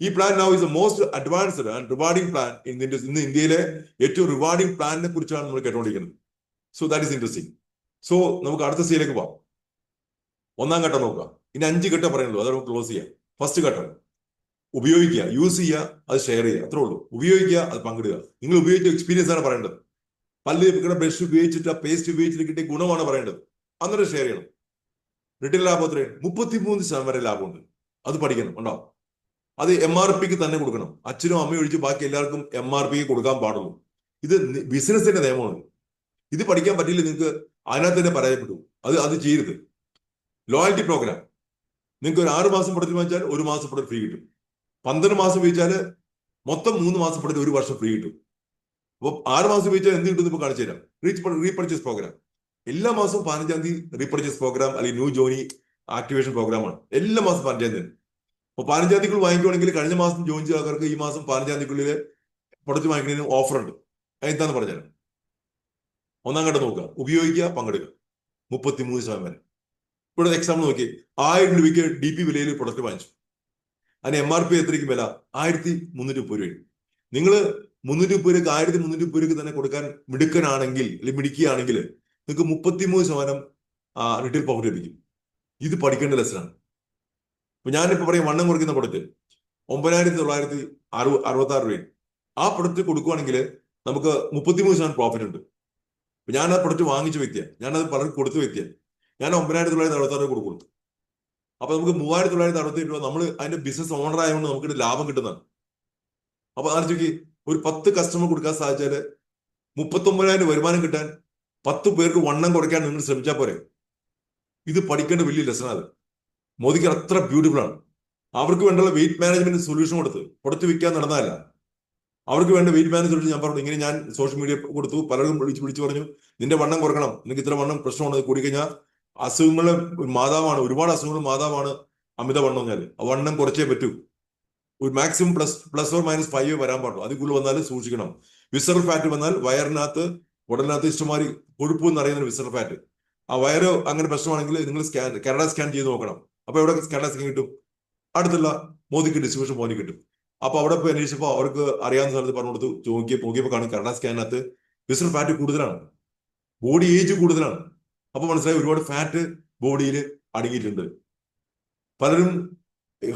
ഈ plan now is the most advanced and rewarding plan ഇന്ന് ഇന്ത്യയിലെ ഏറ്റവും റിവാർഡിംഗ് പ്ലാനിനെ കുറിച്ചാണ് നമ്മൾ കേട്ടുകൊണ്ടിരിക്കുന്നത്. So that is interesting. So നമുക്ക് അടുത്ത സ്റ്റേജിലേക്ക് പോവാം. 1-ാം ഘട്ടം നോക്കുക. ഇനി 5 ഘട്ടം പറയുള്ളൂ, അത് നമുക്ക് ക്ലോസ് ചെയ്യാം. ഫസ്റ്റ് ഘട്ടം ഉപയോഗിക്കുക, യൂസ് ചെയ്യുക, അത് ഷെയർ ചെയ്യുക, അത്രേ ഉള്ളൂ. ഉപയോഗിക്കുക, അത് പങ്കിടുക. നിങ്ങൾ ഉപയോഗിച്ച എക്സ്പീരിയൻസ് ആണ് പറയേണ്ടത്. പല്ല് ബ്രഷ് ഉപയോഗിച്ചിട്ട് ആ പേസ്റ്റ് ഉപയോഗിച്ചിട്ട് കിട്ടിയ ഗുണമാണ് പറയേണ്ടത്. അന്നേരം ഷെയർ ചെയ്യണം. റിട്ടേൺ ലാഭം എത്രയാണ്? 33% വരെ ലാഭമുണ്ട്. അത് പഠിക്കണം, ഉണ്ടോ? അത് MRPക്ക് തന്നെ കൊടുക്കണം. അച്ഛനും അമ്മയും ഒഴിച്ച് ബാക്കി എല്ലാവർക്കും MRPക്ക് കൊടുക്കാൻ പാടുള്ളൂ. ഇത് ബിസിനസിന്റെ നിയമമാണ്. ഇത് പഠിക്കാൻ പറ്റില്ല നിങ്ങൾക്ക്, അതിനകത്ത് തന്നെ പരാജയപ്പെട്ടു. അത് ചെയ്യരുത്. Loyalty programme. നിങ്ങൾക്ക് ഒരു 6 മാസം പ്രൊഡക്റ്റ് വാങ്ങിച്ചാൽ 1 മാസം പ്രൊഡക്റ്റ് ഫ്രീ കിട്ടും. 12 മാസം ഉപയോഗിച്ചാൽ മൊത്തം 3 മാസം പ്രൊഡക്റ്റ് 1 വർഷം ഫ്രീ കിട്ടും. അപ്പോൾ 6 മാസം ഉപയോഗിച്ചാൽ എന്ത് കിട്ടും? ഇപ്പോൾ കാണിച്ചു തരാം. Repurchase programme. എല്ലാ മാസവും 15-ാം തീയതി റീപർച്ചേസ് പ്രോഗ്രാം അല്ലെങ്കിൽ ന്യൂ ജോയിനി ആക്ടിവേഷൻ പ്രോഗ്രാമാണ്. എല്ലാ മാസം 15-ാം തീയതി. അപ്പോൾ 15-ാം തീയതിക്കുള്ളിൽ വാങ്ങിക്കുവാണെങ്കിൽ കഴിഞ്ഞ മാസം ജോയിൻ ചെയ്ത ആൾക്കാർക്ക് ഈ മാസം 15-ാം തീയതിക്കുള്ളിൽ പ്രൊഡക്റ്റ് വാങ്ങിക്കുന്നതിന് ഓഫർ ഉണ്ട്. എന്താണെന്ന് പറഞ്ഞുതരാം. 1-ാം ഘട്ടം നോക്കുക, ഉപയോഗിക്കുക, പങ്കെടുക്കുക. 33% വരെ. ഇവിടെ എക്സാമ്പിൾ നോക്കി, 1000 രൂപയ്ക്ക് DP വിലയിൽ പ്രൊഡക്റ്റ് വാങ്ങിച്ചു. അതിന് MRP എത്രയ്ക്കും വില? 1330 രൂപ. നിങ്ങൾ 330 രൂപയ്ക്ക് 1330 രൂപയ്ക്ക് തന്നെ കൊടുക്കാൻ മിടുക്കനാണെങ്കിൽ അല്ലെങ്കിൽ മിടുക്കിയാണെങ്കിൽ നിങ്ങൾക്ക് 33% റിട്ടേൽ പ്രോഫിറ്റ് ലഭിക്കും. ഇത് പഠിക്കേണ്ട ലെസനാണ്. ഇപ്പൊ ഞാനിപ്പോ പറയും, വണ്ണം കുറയ്ക്കുന്ന പ്രൊഡക്റ്റ് 9966 രൂപ. ആ പ്രൊഡക്റ്റ് കൊടുക്കുവാണെങ്കിൽ നമുക്ക് 33% പ്രോഫിറ്റ് ഉണ്ട്. ഞാൻ ആ പ്രൊഡക്റ്റ് വാങ്ങിച്ച വ്യക്തിയാണ്, ഞാനത് പലർക്കും കൊടുത്ത വ്യക്തിയാണ്. ഞാൻ 9966 രൂപ കൊടുക്കും. അപ്പൊ നമുക്ക് 3967 രൂപ നമ്മൾ അതിന്റെ ബിസിനസ് ഓണർ ആയതുകൊണ്ട് നമുക്ക് ലാഭം കിട്ടുന്നതാണ്. അപ്പൊ ആലോചിക്ക്, ഒരു 10 കസ്റ്റമർ കൊടുക്കാൻ സാധിച്ചാല് 39,000 വരുമാനം കിട്ടാൻ 10 പേർക്ക് വണ്ണം കുറയ്ക്കാൻ നിങ്ങൾ ശ്രമിച്ചാൽ പോരെ. ഇത് പഠിക്കേണ്ട വലിയ ലെസണാണ്. മോദിക്ക് അത്ര ബ്യൂട്ടിഫുൾ ആണ്. അവർക്ക് വേണ്ടുള്ള വെയിറ്റ് മാനേജ്മെന്റ് സൊല്യൂഷൻ കൊടുത്ത് പ്രൊഡക്റ്റ് വിൽക്കാൻ നടന്നതല്ല. അവർക്ക് വേണ്ട വെയിറ്റ് മാനേജ് സൊല്യൂഷൻ ഞാൻ പറഞ്ഞു. ഇങ്ങനെ ഞാൻ സോഷ്യൽ മീഡിയ കൊടുത്തു, പലരും വിളിച്ചു പറഞ്ഞു, നിന്റെ വണ്ണം കുറക്കണം, നിനക്ക് ഇത്ര വണ്ണം പ്രശ്നമാണ്. കൂടിക്കഴിഞ്ഞാൽ അസുഖങ്ങളുടെ മാതാവാണ്, ഒരുപാട് അസുഖങ്ങൾ മാതാവാണ് അമിതവണ്ണം. പറഞ്ഞാൽ ആ വണ്ണം കുറച്ചേ പറ്റൂ. ഒരു മാക്സിമം പ്ലസ് ഓർ മൈനസ് 5 വരാൻ പാടുള്ളൂ. അതിൽ കൂടുതൽ വന്നാൽ സൂക്ഷിക്കണം. വിസറൽ ഫാറ്റ് വന്നാൽ വയറിനകത്ത് ഉടലിനകത്ത് ഇഷ്ടമാതിരി കൊഴുപ്പ് എന്ന് അറിയുന്ന വിസറൽ ഫാറ്റ്, ആ വയറ് അങ്ങനെ പ്രശ്നമാണെങ്കിൽ നിങ്ങൾ കാനഡ സ്കാൻ ചെയ്ത് നോക്കണം. അപ്പൊ എവിടെ കാനഡ സ്കാൻ കിട്ടും? അടുത്തുള്ള മോദിക്ക് ഡിസ്ട്രിബ്യൂഷൻ പോയിന്റ് കിട്ടും. അപ്പൊ അവിടെ പോയി അന്വേഷിച്ചപ്പോൾ അവർക്ക് അറിയാവുന്ന സ്ഥലത്ത് പറഞ്ഞു കൊടുത്തു. നോക്കിയപ്പോൾ കാണും കാനഡ സ്കാനിനകത്ത് വിസറൽ ഫാറ്റ് കൂടുതലാണ്, ബോഡി ഏജ് കൂടുതലാണ്. അപ്പൊ മനസ്സിലായി ഒരുപാട് ഫാറ്റ് ബോഡിയിൽ അടങ്ങിയിട്ടുണ്ട്. പലരും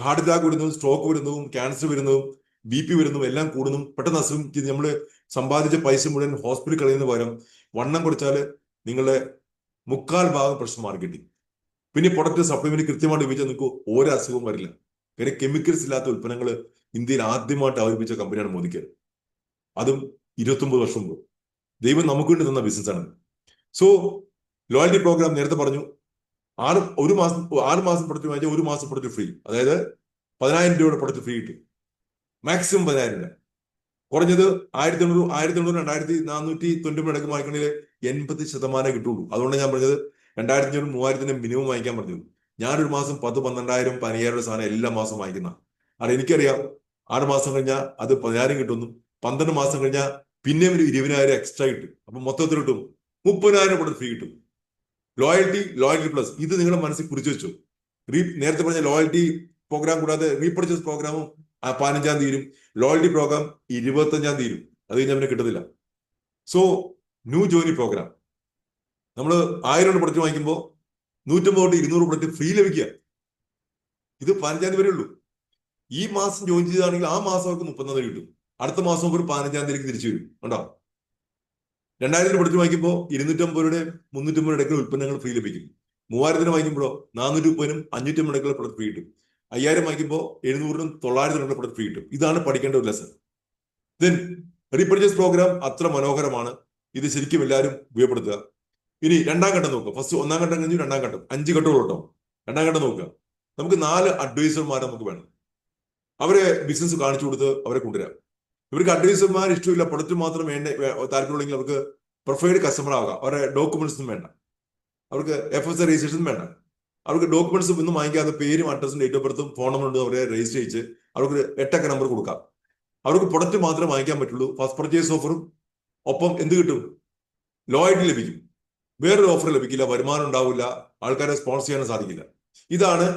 ഹാർട്ട് അറ്റാക്ക് വരുന്നതും സ്ട്രോക്ക് വരുന്നതും ക്യാൻസർ വരുന്നതും BP വരുന്നതും എല്ലാം കൂടുന്നതും പെട്ടെന്ന് അസുഖം ചെയ്ത് നമ്മൾ സമ്പാദിച്ച പൈസ മുഴുവൻ ഹോസ്പിറ്റലിൽ കളയുന്ന പകരം വണ്ണം കുറച്ചാൽ നിങ്ങളുടെ 3/4 പ്രശ്നം മാറി കിട്ടി. പിന്നെ പ്രൊഡക്റ്റ് സപ്ലിമെന്റ് കൃത്യമായിട്ട് ഉപയോഗിച്ചാൽ നിങ്ങൾക്ക് ഓരോ അസുഖവും വരില്ല. കാര്യം കെമിക്കൽസ് ഇല്ലാത്ത ഉൽപ്പന്നങ്ങൾ ഇന്ത്യയിൽ ആദ്യമായിട്ട് അവതരിപ്പിച്ച കമ്പനിയാണ് മോദിക്ക്. അതും 29 വർഷം മുമ്പ്. ദൈവം നമുക്ക് വേണ്ടി തന്ന ബിസിനസ്സാണ്. സോ ലോയൽറ്റി പ്രോഗ്രാം നേരത്തെ പറഞ്ഞു, 6 മാസം പ്രൊഡക്റ്റ് വാങ്ങിച്ചാൽ 1 മാസം പ്രൊഡക്റ്റ് ഫ്രീ. അതായത് 10,000 രൂപയുടെ പ്രൊഡക്റ്റ് ഫ്രീ കിട്ടും. മാക്സിമം 10,000 രൂപ. കുറഞ്ഞത് 1,800 2,490 ഇടയ്ക്ക് വാങ്ങിക്കണമെങ്കിൽ 80% കിട്ടുള്ളൂ. അതുകൊണ്ട് ഞാൻ പറഞ്ഞത് 2,500 3,000 മിനിമം വാങ്ങിക്കാൻ പറഞ്ഞത്. ഞാനൊരു മാസം 10,000 12,000 15,000 സാധനം എല്ലാ മാസം വാങ്ങിക്കുന്ന. അത് എനിക്കറിയാം. 6 മാസം കഴിഞ്ഞാൽ അത് 10,000 കിട്ടുന്നു. 12 മാസം കഴിഞ്ഞാൽ പിന്നെയും ഒരു 20,000 എക്സ്ട്രാ കിട്ടും. അപ്പൊ മൊത്തത്തിൽ കിട്ടും 30,000 കൂടെ ഫ്രീ കിട്ടും. ലോയൽറ്റി പ്ലസ് ഇത് നിങ്ങളുടെ മനസ്സിൽ കുറിച്ച് വെച്ചു. നേരത്തെ പറഞ്ഞ ലോയൽറ്റി പ്രോഗ്രാം കൂടാതെ റീപർച്ചേസ് പ്രോഗ്രാമും 15-ാം തീയതി. ലോയൽറ്റി പ്രോഗ്രാം 25-ാം തീയതി. അത് കഴിഞ്ഞാൽ പിന്നെ കിട്ടത്തില്ല. സോ ന്യൂ ജോയിനി പ്രോഗ്രാം നമ്മൾ 1000 പ്രൊഡക്റ്റ് വാങ്ങിക്കുമ്പോൾ 150 തൊട്ട് 200 പ്രൊഡക്റ്റ് ഫ്രീ ലഭിക്കുക. ഇത് 15-ാം തീയതി വരെ ഉള്ളൂ. ഈ മാസം ജോയിൻ ചെയ്താണെങ്കിൽ ആ മാസം അവർക്ക് 30-ാം തീയതി കിട്ടും. അടുത്ത മാസം ഒരു 15-ാം തീയതിക്ക് തിരിച്ചു വരും. ഉണ്ടോ? 2,000 പ്രൊഡക്റ്റ് വാങ്ങിക്കുമ്പോൾ 250 രൂപയുടെ 350 ഇടയ്ക്ക് ഉൽപ്പന്നങ്ങൾ ഫ്രീ ലഭിക്കും. 3,000 വാങ്ങിക്കുമ്പോഴോ 430-നും 550 ഇടയ്ക്കുള്ള പ്രൊഡക്റ്റ് ഫ്രീ കിട്ടും. 5,000 വാങ്ങിക്കുമ്പോൾ 700-നും 900-നും പ്രൊഡക്റ്റ് ഫ്രീ കിട്ടും. ഇതാണ് പഠിക്കേണ്ട ഒരു ലെസൺ. ദെൻ റീപർച്ചേസ് പ്രോഗ്രാം അത്ര മനോഹരമാണ്. ഇത് ശരിക്കും എല്ലാവരും ഉപയോഗപ്പെടുത്തുക. ഇനി 2-ാം ഘട്ടം നോക്കുക. ഫസ്റ്റ് 1-ാം ഘട്ടം കഴിഞ്ഞു, 2-ാം ഘട്ടം 5 ഘട്ടങ്ങൾ കേട്ടോ. 2-ാം ഘട്ടം നോക്കുക. നമുക്ക് 4 അഡ്വൈസർമാരെ നമുക്ക് വേണം. അവരെ ബിസിനസ് കാണിച്ചു കൊടുത്ത് അവരെ കൊണ്ടുവരാം. ഇവർക്ക് അഡ്വൈസർമാർ ഇഷ്ടമില്ല, പ്രൊഡക്റ്റ് മാത്രം താല്പര്യമുള്ളെങ്കിൽ അവർക്ക് പ്രിഫേർഡ് കസ്റ്റമർ ആകാം. അവരുടെ ഡോക്യുമെന്റ്സും വേണ്ട, അവർക്ക് FSI രജിസ്ട്രേഷൻ വേണ്ട, അവർക്ക് ഡോക്യുമെന്റ്സ് ഒന്നും വാങ്ങിക്കാതെ പേരും അഡ്രസ്സും ഡേറ്റ് ഓഫ് ബർത്തും ഫോൺ നമ്പറും ഉണ്ട് അവരെ രജിസ്റ്റർ ചെയ്യിച്ച് അവർക്ക് 8 അക്ക നമ്പർ കൊടുക്കാം. അവർക്ക് പ്രൊഡക്റ്റ് മാത്രമേ വാങ്ങിക്കാൻ പറ്റുള്ളൂ. ഫസ്റ്റ് പർച്ചേസ് ഓഫറും ഒപ്പം എന്ത് കിട്ടും? ലോയൽറ്റി ലഭിക്കും. വേറൊരു ഓഫർ ലഭിക്കില്ല, വരുമാനം ഉണ്ടാവില്ല, ആൾക്കാരെ സ്പോൺസർ ചെയ്യാൻ സാധിക്കില്ല. ഇതാണ്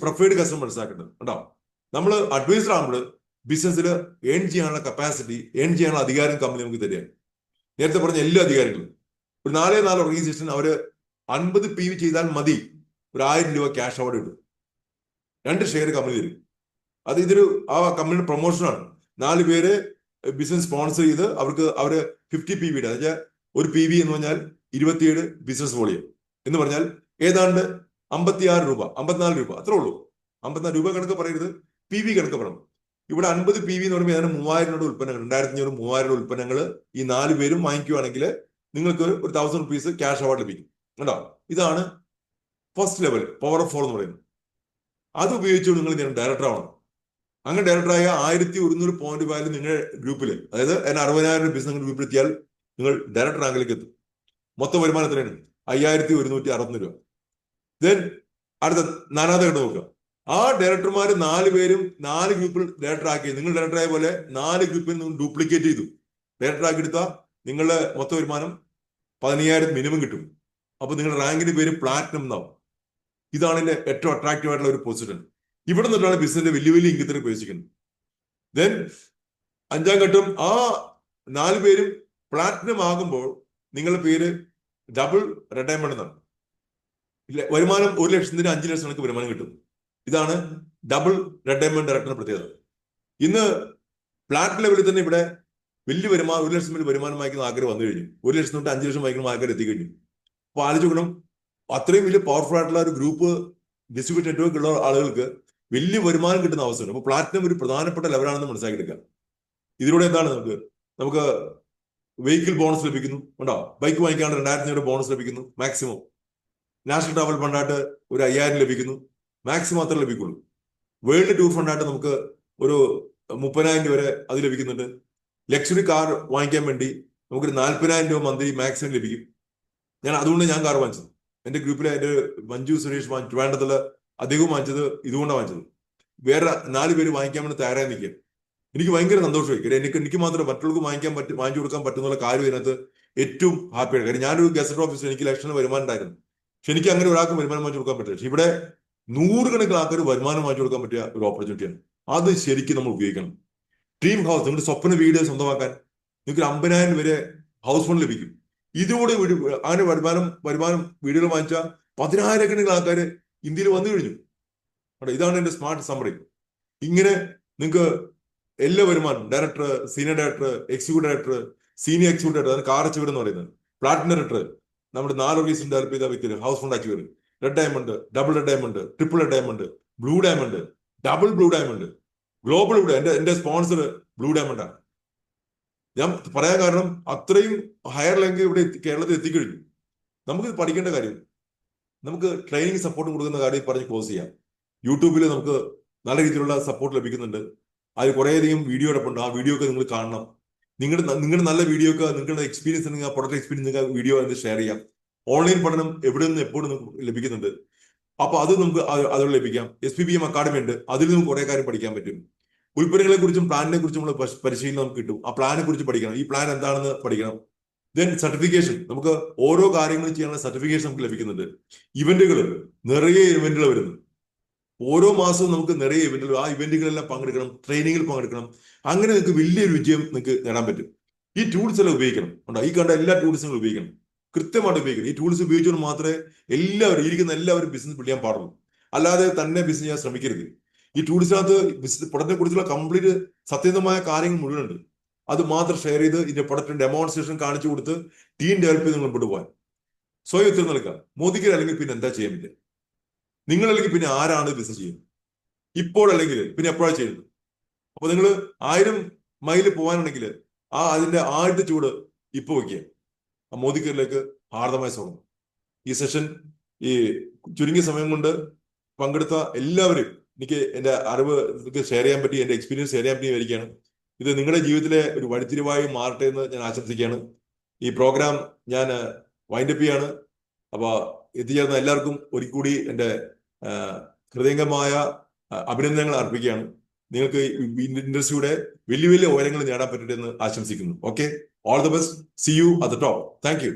പ്രിഫേർഡ് കസ്റ്റമർ മനസ്സിലാക്കേണ്ടത്. കേട്ടോ, നമ്മൾ അഡ്വൈസർ ആകുമ്പോൾ ബിസിനസ്സിൽ ഏൺ ചെയ്യാനുള്ള കപ്പാസിറ്റി, ഏൺ ചെയ്യാനുള്ള അധികാരം കമ്പനി നമുക്ക് തരികയാണ്. നേരത്തെ പറഞ്ഞ എല്ലാ അധികാരികളും ഒരു 4 ഓർഗനൈസേഷൻ അവര് 50 PV ചെയ്താൽ മതി, ഒരു 1,000 രൂപ ക്യാഷ് അവാർഡ് കിട്ടും. 2 ഷെയർ കമ്പനി തരും. അത് ഇതൊരു ആ കമ്പനിയുടെ പ്രൊമോഷനാണ്. 4 പേര് ബിസിനസ് സ്പോൺസർ ചെയ്ത് അവര് 50 PV അതായത് ഒരു PV എന്ന് പറഞ്ഞാൽ 27 ബിസിനസ് വോളിയം എന്ന് പറഞ്ഞാൽ ഏതാണ്ട് 56 രൂപ 54 രൂപ അത്രേ ഉള്ളൂ. 54 രൂപ കണക്ക് പറയരുത്, PV കണക്ക് പറയണം. ഇവിടെ 50 PV എന്ന് പറയുമ്പോൾ ഏതാണ്ട് 3,000 ഉൽപ്പന്നങ്ങൾ, 2,500 3,000 ഉൽപ്പന്നങ്ങൾ ഈ 4 പേരും വാങ്ങിക്കുവാണെങ്കിൽ നിങ്ങൾക്ക് ഒരു 1,000 റുപ്പീസ് ക്യാഷ് അവാർഡ് ലഭിക്കും. കേട്ടോ, ഇതാണ് ഫസ്റ്റ് ലെവൽ പവർ ഓഫ് 4 എന്ന് പറയുന്നത്. അത് ഉപയോഗിച്ചുകൊണ്ട് നിങ്ങൾ ഡയറക്ടർ ആവണം. അങ്ങനെ ഡയറക്ടറായ 1,100 പോയിന്റ് വാല്യൂ നിങ്ങളുടെ ഗ്രൂപ്പിൽ, അതായത് 60,000 ബിസിനസ് ഗ്രൂപ്പിൽ എത്തിയാൽ നിങ്ങൾ ഡയറക്ടർ റാങ്കിലേക്ക് എത്തും. മൊത്തം വരുമാനം എത്രയാണ്? 5,160 രൂപ. ദെൻ അടുത്ത 4-ാമത്തെ ഘട്ടം നോക്കുക. ആ ഡയറക്ടർമാർ 4 പേരും 4 ഗ്രൂപ്പിൽ ഡയറക്ടർ ആക്കി. നിങ്ങൾ ഡയറക്ടറായ പോലെ 4 ഗ്രൂപ്പിൽ നിന്ന് ഡ്യൂപ്ലിക്കേറ്റ് ചെയ്തു ഡയറക്ടർ ആക്കി എടുത്താൽ നിങ്ങളുടെ മൊത്തം വരുമാനം 15,000 മിനിമം കിട്ടും. അപ്പൊ നിങ്ങളുടെ റാങ്കിന്റെ പേര് പ്ലാറ്റിനം എന്നാവും. ഇതാണ് ഇതിന്റെ ഏറ്റവും അട്രാക്റ്റീവ് ആയിട്ടുള്ള ഒരു പൊസിഷൻ. ഇവിടെ നിന്നിട്ടാണ് ബിസിനസിന്റെ വലിയ വലിയ ഇംഗിതത്തിൽ പ്രവേശിക്കുന്നത്. ദെൻ 5-ാം ഘട്ടം ആ 4 പേരും പ്ലാറ്റിനം ആകുമ്പോൾ നിങ്ങളുടെ പേര് ഡബിൾ റെഡ് ഡയമണ്ട് എന്നാണ്. ഇല്ല, വരുമാനം 1 ലക്ഷത്തിന് 5 ലക്ഷം കണക്ക് വരുമാനം കിട്ടും. ഇതാണ് ഡബിൾ റെഡ് ഡയമണ്ട് ഡയറക്ടറിന്റെ പ്രത്യേകത. ഇന്ന് ഫ്ലാറ്റ് ലെവലിൽ തന്നെ ഇവിടെ വലിയ വരുമാനം 1 ലക്ഷം വരുമാനം വായിക്കുന്ന ആൾക്കാർ വന്നു കഴിഞ്ഞു. 1 ലക്ഷം തൊട്ട് 5 ലക്ഷം വായിക്കുന്ന ആൾക്കാർ എത്തിക്കഴിഞ്ഞു. അപ്പൊ ആലോചിക്കണം, അത്രയും വലിയ പവർഫുൾ ആയിട്ടുള്ള ഒരു ഗ്രൂപ്പ് ഡിസ്ട്രിബ്യൂട്ട് നെറ്റ്വർക്ക് ഉള്ള ആളുകൾക്ക് വലിയ വരുമാനം കിട്ടുന്ന അവസരം. അപ്പൊ പ്ലാറ്റിനം ഒരു പ്രധാനപ്പെട്ട ലെവലാണെന്ന് മനസ്സിലാക്കിയെടുക്കുക. ഇതിലൂടെ എന്താണ് നമുക്ക് വെഹിക്കിൾ ബോണസ് ലഭിക്കുന്നു. ഉണ്ടോ? ബൈക്ക് വാങ്ങിക്കാണ്ട് 2,000 ബോണസ് ലഭിക്കുന്നു മാക്സിമം. നാഷണൽ ട്രാവൽ ഫണ്ടായിട്ട് ഒരു 5,000 ലഭിക്കുന്നു മാക്സിമം, അത്ര ലഭിക്കുള്ളൂ. വേൾഡ് ടൂർ ഫണ്ടായിട്ട് നമുക്ക് ഒരു 30,000 വരെ അത് ലഭിക്കുന്നുണ്ട്. ലക്ഷറി കാർ വാങ്ങിക്കാൻ വേണ്ടി നമുക്കൊരു 40,000 രൂപ മന്ത്ലി മാക്സിമം ലഭിക്കും. അതുകൊണ്ട് ഞാൻ കാർ വാങ്ങിച്ചത്. എന്റെ ഗ്രൂപ്പിലെ എന്റെ മഞ്ജു സുരേഷ് ട്രിവാൻഡ്രത്തില് അദ്ദേഹവും വാങ്ങിച്ചത് ഇതുകൊണ്ടാണ് വാങ്ങിച്ചത്. വേറെ 4 പേര് വാങ്ങിക്കാൻ വേണ്ടി തയ്യാറായി നിൽക്കുക. എനിക്ക് ഭയങ്കര സന്തോഷമായി. എനിക്ക് മാത്രം മറ്റുള്ളവർക്ക് വാങ്ങിച്ചു കൊടുക്കാൻ പറ്റുന്നുള്ള കാര്യം ഇതിനകത്ത് ഏറ്റവും ഹാപ്പിയാണ്. കാര്യം ഞാനൊരു ഗസറ്റ് ഓഫീസർ, എനിക്ക് ലക്ഷങ്ങൾ വരുമാനം ഉണ്ടായിരുന്നു. പക്ഷെ എനിക്ക് അങ്ങനെ ഒരാൾക്ക് വരുമാനം വാങ്ങിച്ചു കൊടുക്കാൻ പറ്റില്ല. പക്ഷെ ഇവിടെ നൂറുകണക്കിന് ആൾക്കാർ വരുമാനം വാങ്ങിച്ചു കൊടുക്കാൻ പറ്റിയ ഒരു ഓപ്പർച്യൂണിറ്റിയാണ്. അത് ശരിക്കും നമ്മൾ ഉപയോഗിക്കണം. ഡ്രീം ഹൗസ്, നിങ്ങളുടെ സ്വപ്ന വീട് സ്വന്തമാക്കാൻ നിങ്ങൾക്ക് 50,000 വരെ ഹൗസ് ഫണ്ട് ലഭിക്കും. ഇതിലൂടെ അങ്ങനെ വരുമാനം വീടുകൾ വാങ്ങിച്ച 10,000 ആൾക്കാർ ഇന്ത്യയിൽ വന്നു കഴിഞ്ഞു. ഇതാണ് എന്റെ സ്മാർട്ട് സമ്മറി. ഇങ്ങനെ നിങ്ങൾക്ക് എല്ലാ വരുമാനം, director, senior director, executive director, senior executive director, അതാണ് കാർ അച്ചീവർ എന്ന് പറയുന്നത്. പ്ലാറ്റിനം ഡയറക്ടർ, നമ്മുടെ 4 ഓഫീസിൽ ഡെവലപ്പ് ചെയ്ത വ്യക്തി, house fund achiever, red diamond, double red diamond, triple red diamond, blue diamond, double blue diamond, global blue. എന്റെ sponsor blue diamond ആണ്. ഞാൻ പറയാൻ കാരണം അത്രയും ഹയർ ലെവലിൽ ഇവിടെ കേരളത്തിൽ എത്തിക്കഴിഞ്ഞു. നമുക്ക് പഠിക്കേണ്ട കാര്യം, നമുക്ക് ട്രെയിനിങ് സപ്പോർട്ട് കൊടുക്കുന്ന കാര്യം പറഞ്ഞ് ക്ലോസ് ചെയ്യാം. യൂട്യൂബിൽ നമുക്ക് നല്ല രീതിയിലുള്ള സപ്പോർട്ട് ലഭിക്കുന്നുണ്ട്. അതിൽ കുറേയധികം വീഡിയോ എടുപ്പുണ്ട്. ആ വീഡിയോ ഒക്കെ നിങ്ങൾ കാണണം. നിങ്ങളുടെ നല്ല വീഡിയോ ഒക്കെ, നിങ്ങളുടെ എക്സ്പീരിയൻസ്, നിങ്ങൾ പ്രൊഡക്റ്റ് എക്സ്പീരിയൻസ്, നിങ്ങൾക്ക് വീഡിയോ ഷെയർ ചെയ്യാം. ഓൺലൈൻ പഠനം എവിടെ നിന്ന് എപ്പോഴും നമുക്ക് ലഭിക്കുന്നുണ്ട്. അപ്പൊ അത് നമുക്ക് അതുകൊണ്ട് ലഭിക്കാം. SPBM അക്കാഡമി ഉണ്ട്, അതിൽ നമുക്ക് കുറെ കാര്യം പഠിക്കാൻ പറ്റും. ഉൽപ്പന്നങ്ങളെ കുറിച്ചും പ്ലാനിനെ കുറിച്ചും നമ്മൾ പരിശീലനം നമുക്ക് കിട്ടും. ആ പ്ലാനെ കുറിച്ച് പഠിക്കണം, ഈ പ്ലാൻ എന്താണെന്ന് പഠിക്കണം. ദെൻ സർട്ടിഫിക്കേഷൻ, നമുക്ക് ഓരോ കാര്യങ്ങളും ചെയ്യാനുള്ള സർട്ടിഫിക്കേഷൻ നമുക്ക് ലഭിക്കുന്നുണ്ട്. ഇവന്റുകൾ, നിറയെ ഇവന്റുകൾ വരുന്നു. ഓരോ മാസവും നമുക്ക് നിറയെ ഇവന്റുകൾ, ആ ഇവന്റുകളെല്ലാം പങ്കെടുക്കണം, ട്രെയിനിങ്ങിൽ പങ്കെടുക്കണം. അങ്ങനെ നിങ്ങൾക്ക് വലിയൊരു വിജയം നിങ്ങൾക്ക് നേടാൻ പറ്റും. ഈ ടൂൾസ് എല്ലാം ഉപയോഗിക്കണം. ഈ കണ്ട എല്ലാ ടൂൾസും ഉപയോഗിക്കണം, കൃത്യമായിട്ട് ഉപയോഗിക്കണം. ഈ ടൂൾസ് ഉപയോഗിച്ചുകൊണ്ട് മാത്രമേ ഇരിക്കുന്ന എല്ലാവരും ബിസിനസ് ബിൽഡ് ചെയ്യാൻ പാടുള്ളൂ. അല്ലാതെ തന്നെ ബിസിനസ് ചെയ്യാൻ ശ്രമിക്കരുത്. ഈ ടൂൾസിനകത്ത് പ്രൊഡക്റ്റിനെ കുറിച്ചുള്ള കംപ്ലീറ്റ് സത്യസന്ധമായ കാര്യങ്ങൾ മുഴുവനുണ്ട്. അത് മാത്രം ഷെയർ ചെയ്ത് ഇതിന്റെ പ്രൊഡക്റ്റ് ഡെമോൺസ്ട്രേഷൻ കാണിച്ചു കൊടുത്ത് ടീം ഡെവലപ്പ് ചെയ്ത് നിങ്ങൾ മുമ്പോട്ട് പോകാൻ സ്വയം ഉത്തരം നൽകാം. മോദിക്ക് അല്ലെങ്കിൽ പിന്നെ എന്താ ചെയ്യാൻ പറ്റുക? നിങ്ങളല്ലെങ്കിൽ പിന്നെ ആരാണ് ബിസിനസ് ചെയ്യുന്നത്? ഇപ്പോഴല്ലെങ്കിൽ പിന്നെ എപ്പോഴാണ് ചെയ്യുന്നത്? അപ്പൊ നിങ്ങൾ 1000 മൈൽ പോകാനുണ്ടെങ്കിൽ അതിന്റെ ആദ്യത്തെ ചൂട് ഇപ്പൊ വയ്ക്കുക. മോദിക്കറിലേക്ക് ഹാർദമായ സ്വാഗതം. ഈ സെഷൻ ഈ ചുരുങ്ങിയ സമയം കൊണ്ട് പങ്കെടുത്ത എല്ലാവരും എനിക്ക് എന്റെ അറിവ് ഷെയർ ചെയ്യാൻ പറ്റി, എന്റെ എക്സ്പീരിയൻസ് ഷെയർ ചെയ്യാൻ പറ്റി വരികയാണ്. ഇത് നിങ്ങളുടെ ജീവിതത്തിലെ ഒരു വഴിത്തിരിവായി മാറട്ടെ എന്ന് ഞാൻ ആശംസിക്കുകയാണ്. ഈ പ്രോഗ്രാം ഞാൻ വൈൻഡപ്പ് ചെയ്യാണ്. അപ്പൊ എത്തിച്ചേർന്ന എല്ലാവർക്കും ഒരിക്കൽ കൂടി എന്റെ ഹൃദയംഗമായ അഭിനന്ദനങ്ങൾ അർപ്പിക്കുകയാണ്. നിങ്ങൾക്ക് ഇൻഡസ്ട്രിയുടെ വലിയ വലിയ ഉയരങ്ങൾ നേടാൻ പറ്റട്ടെ എന്ന് ആശംസിക്കുന്നു. Okay, all the best. See you at the top. Thank U.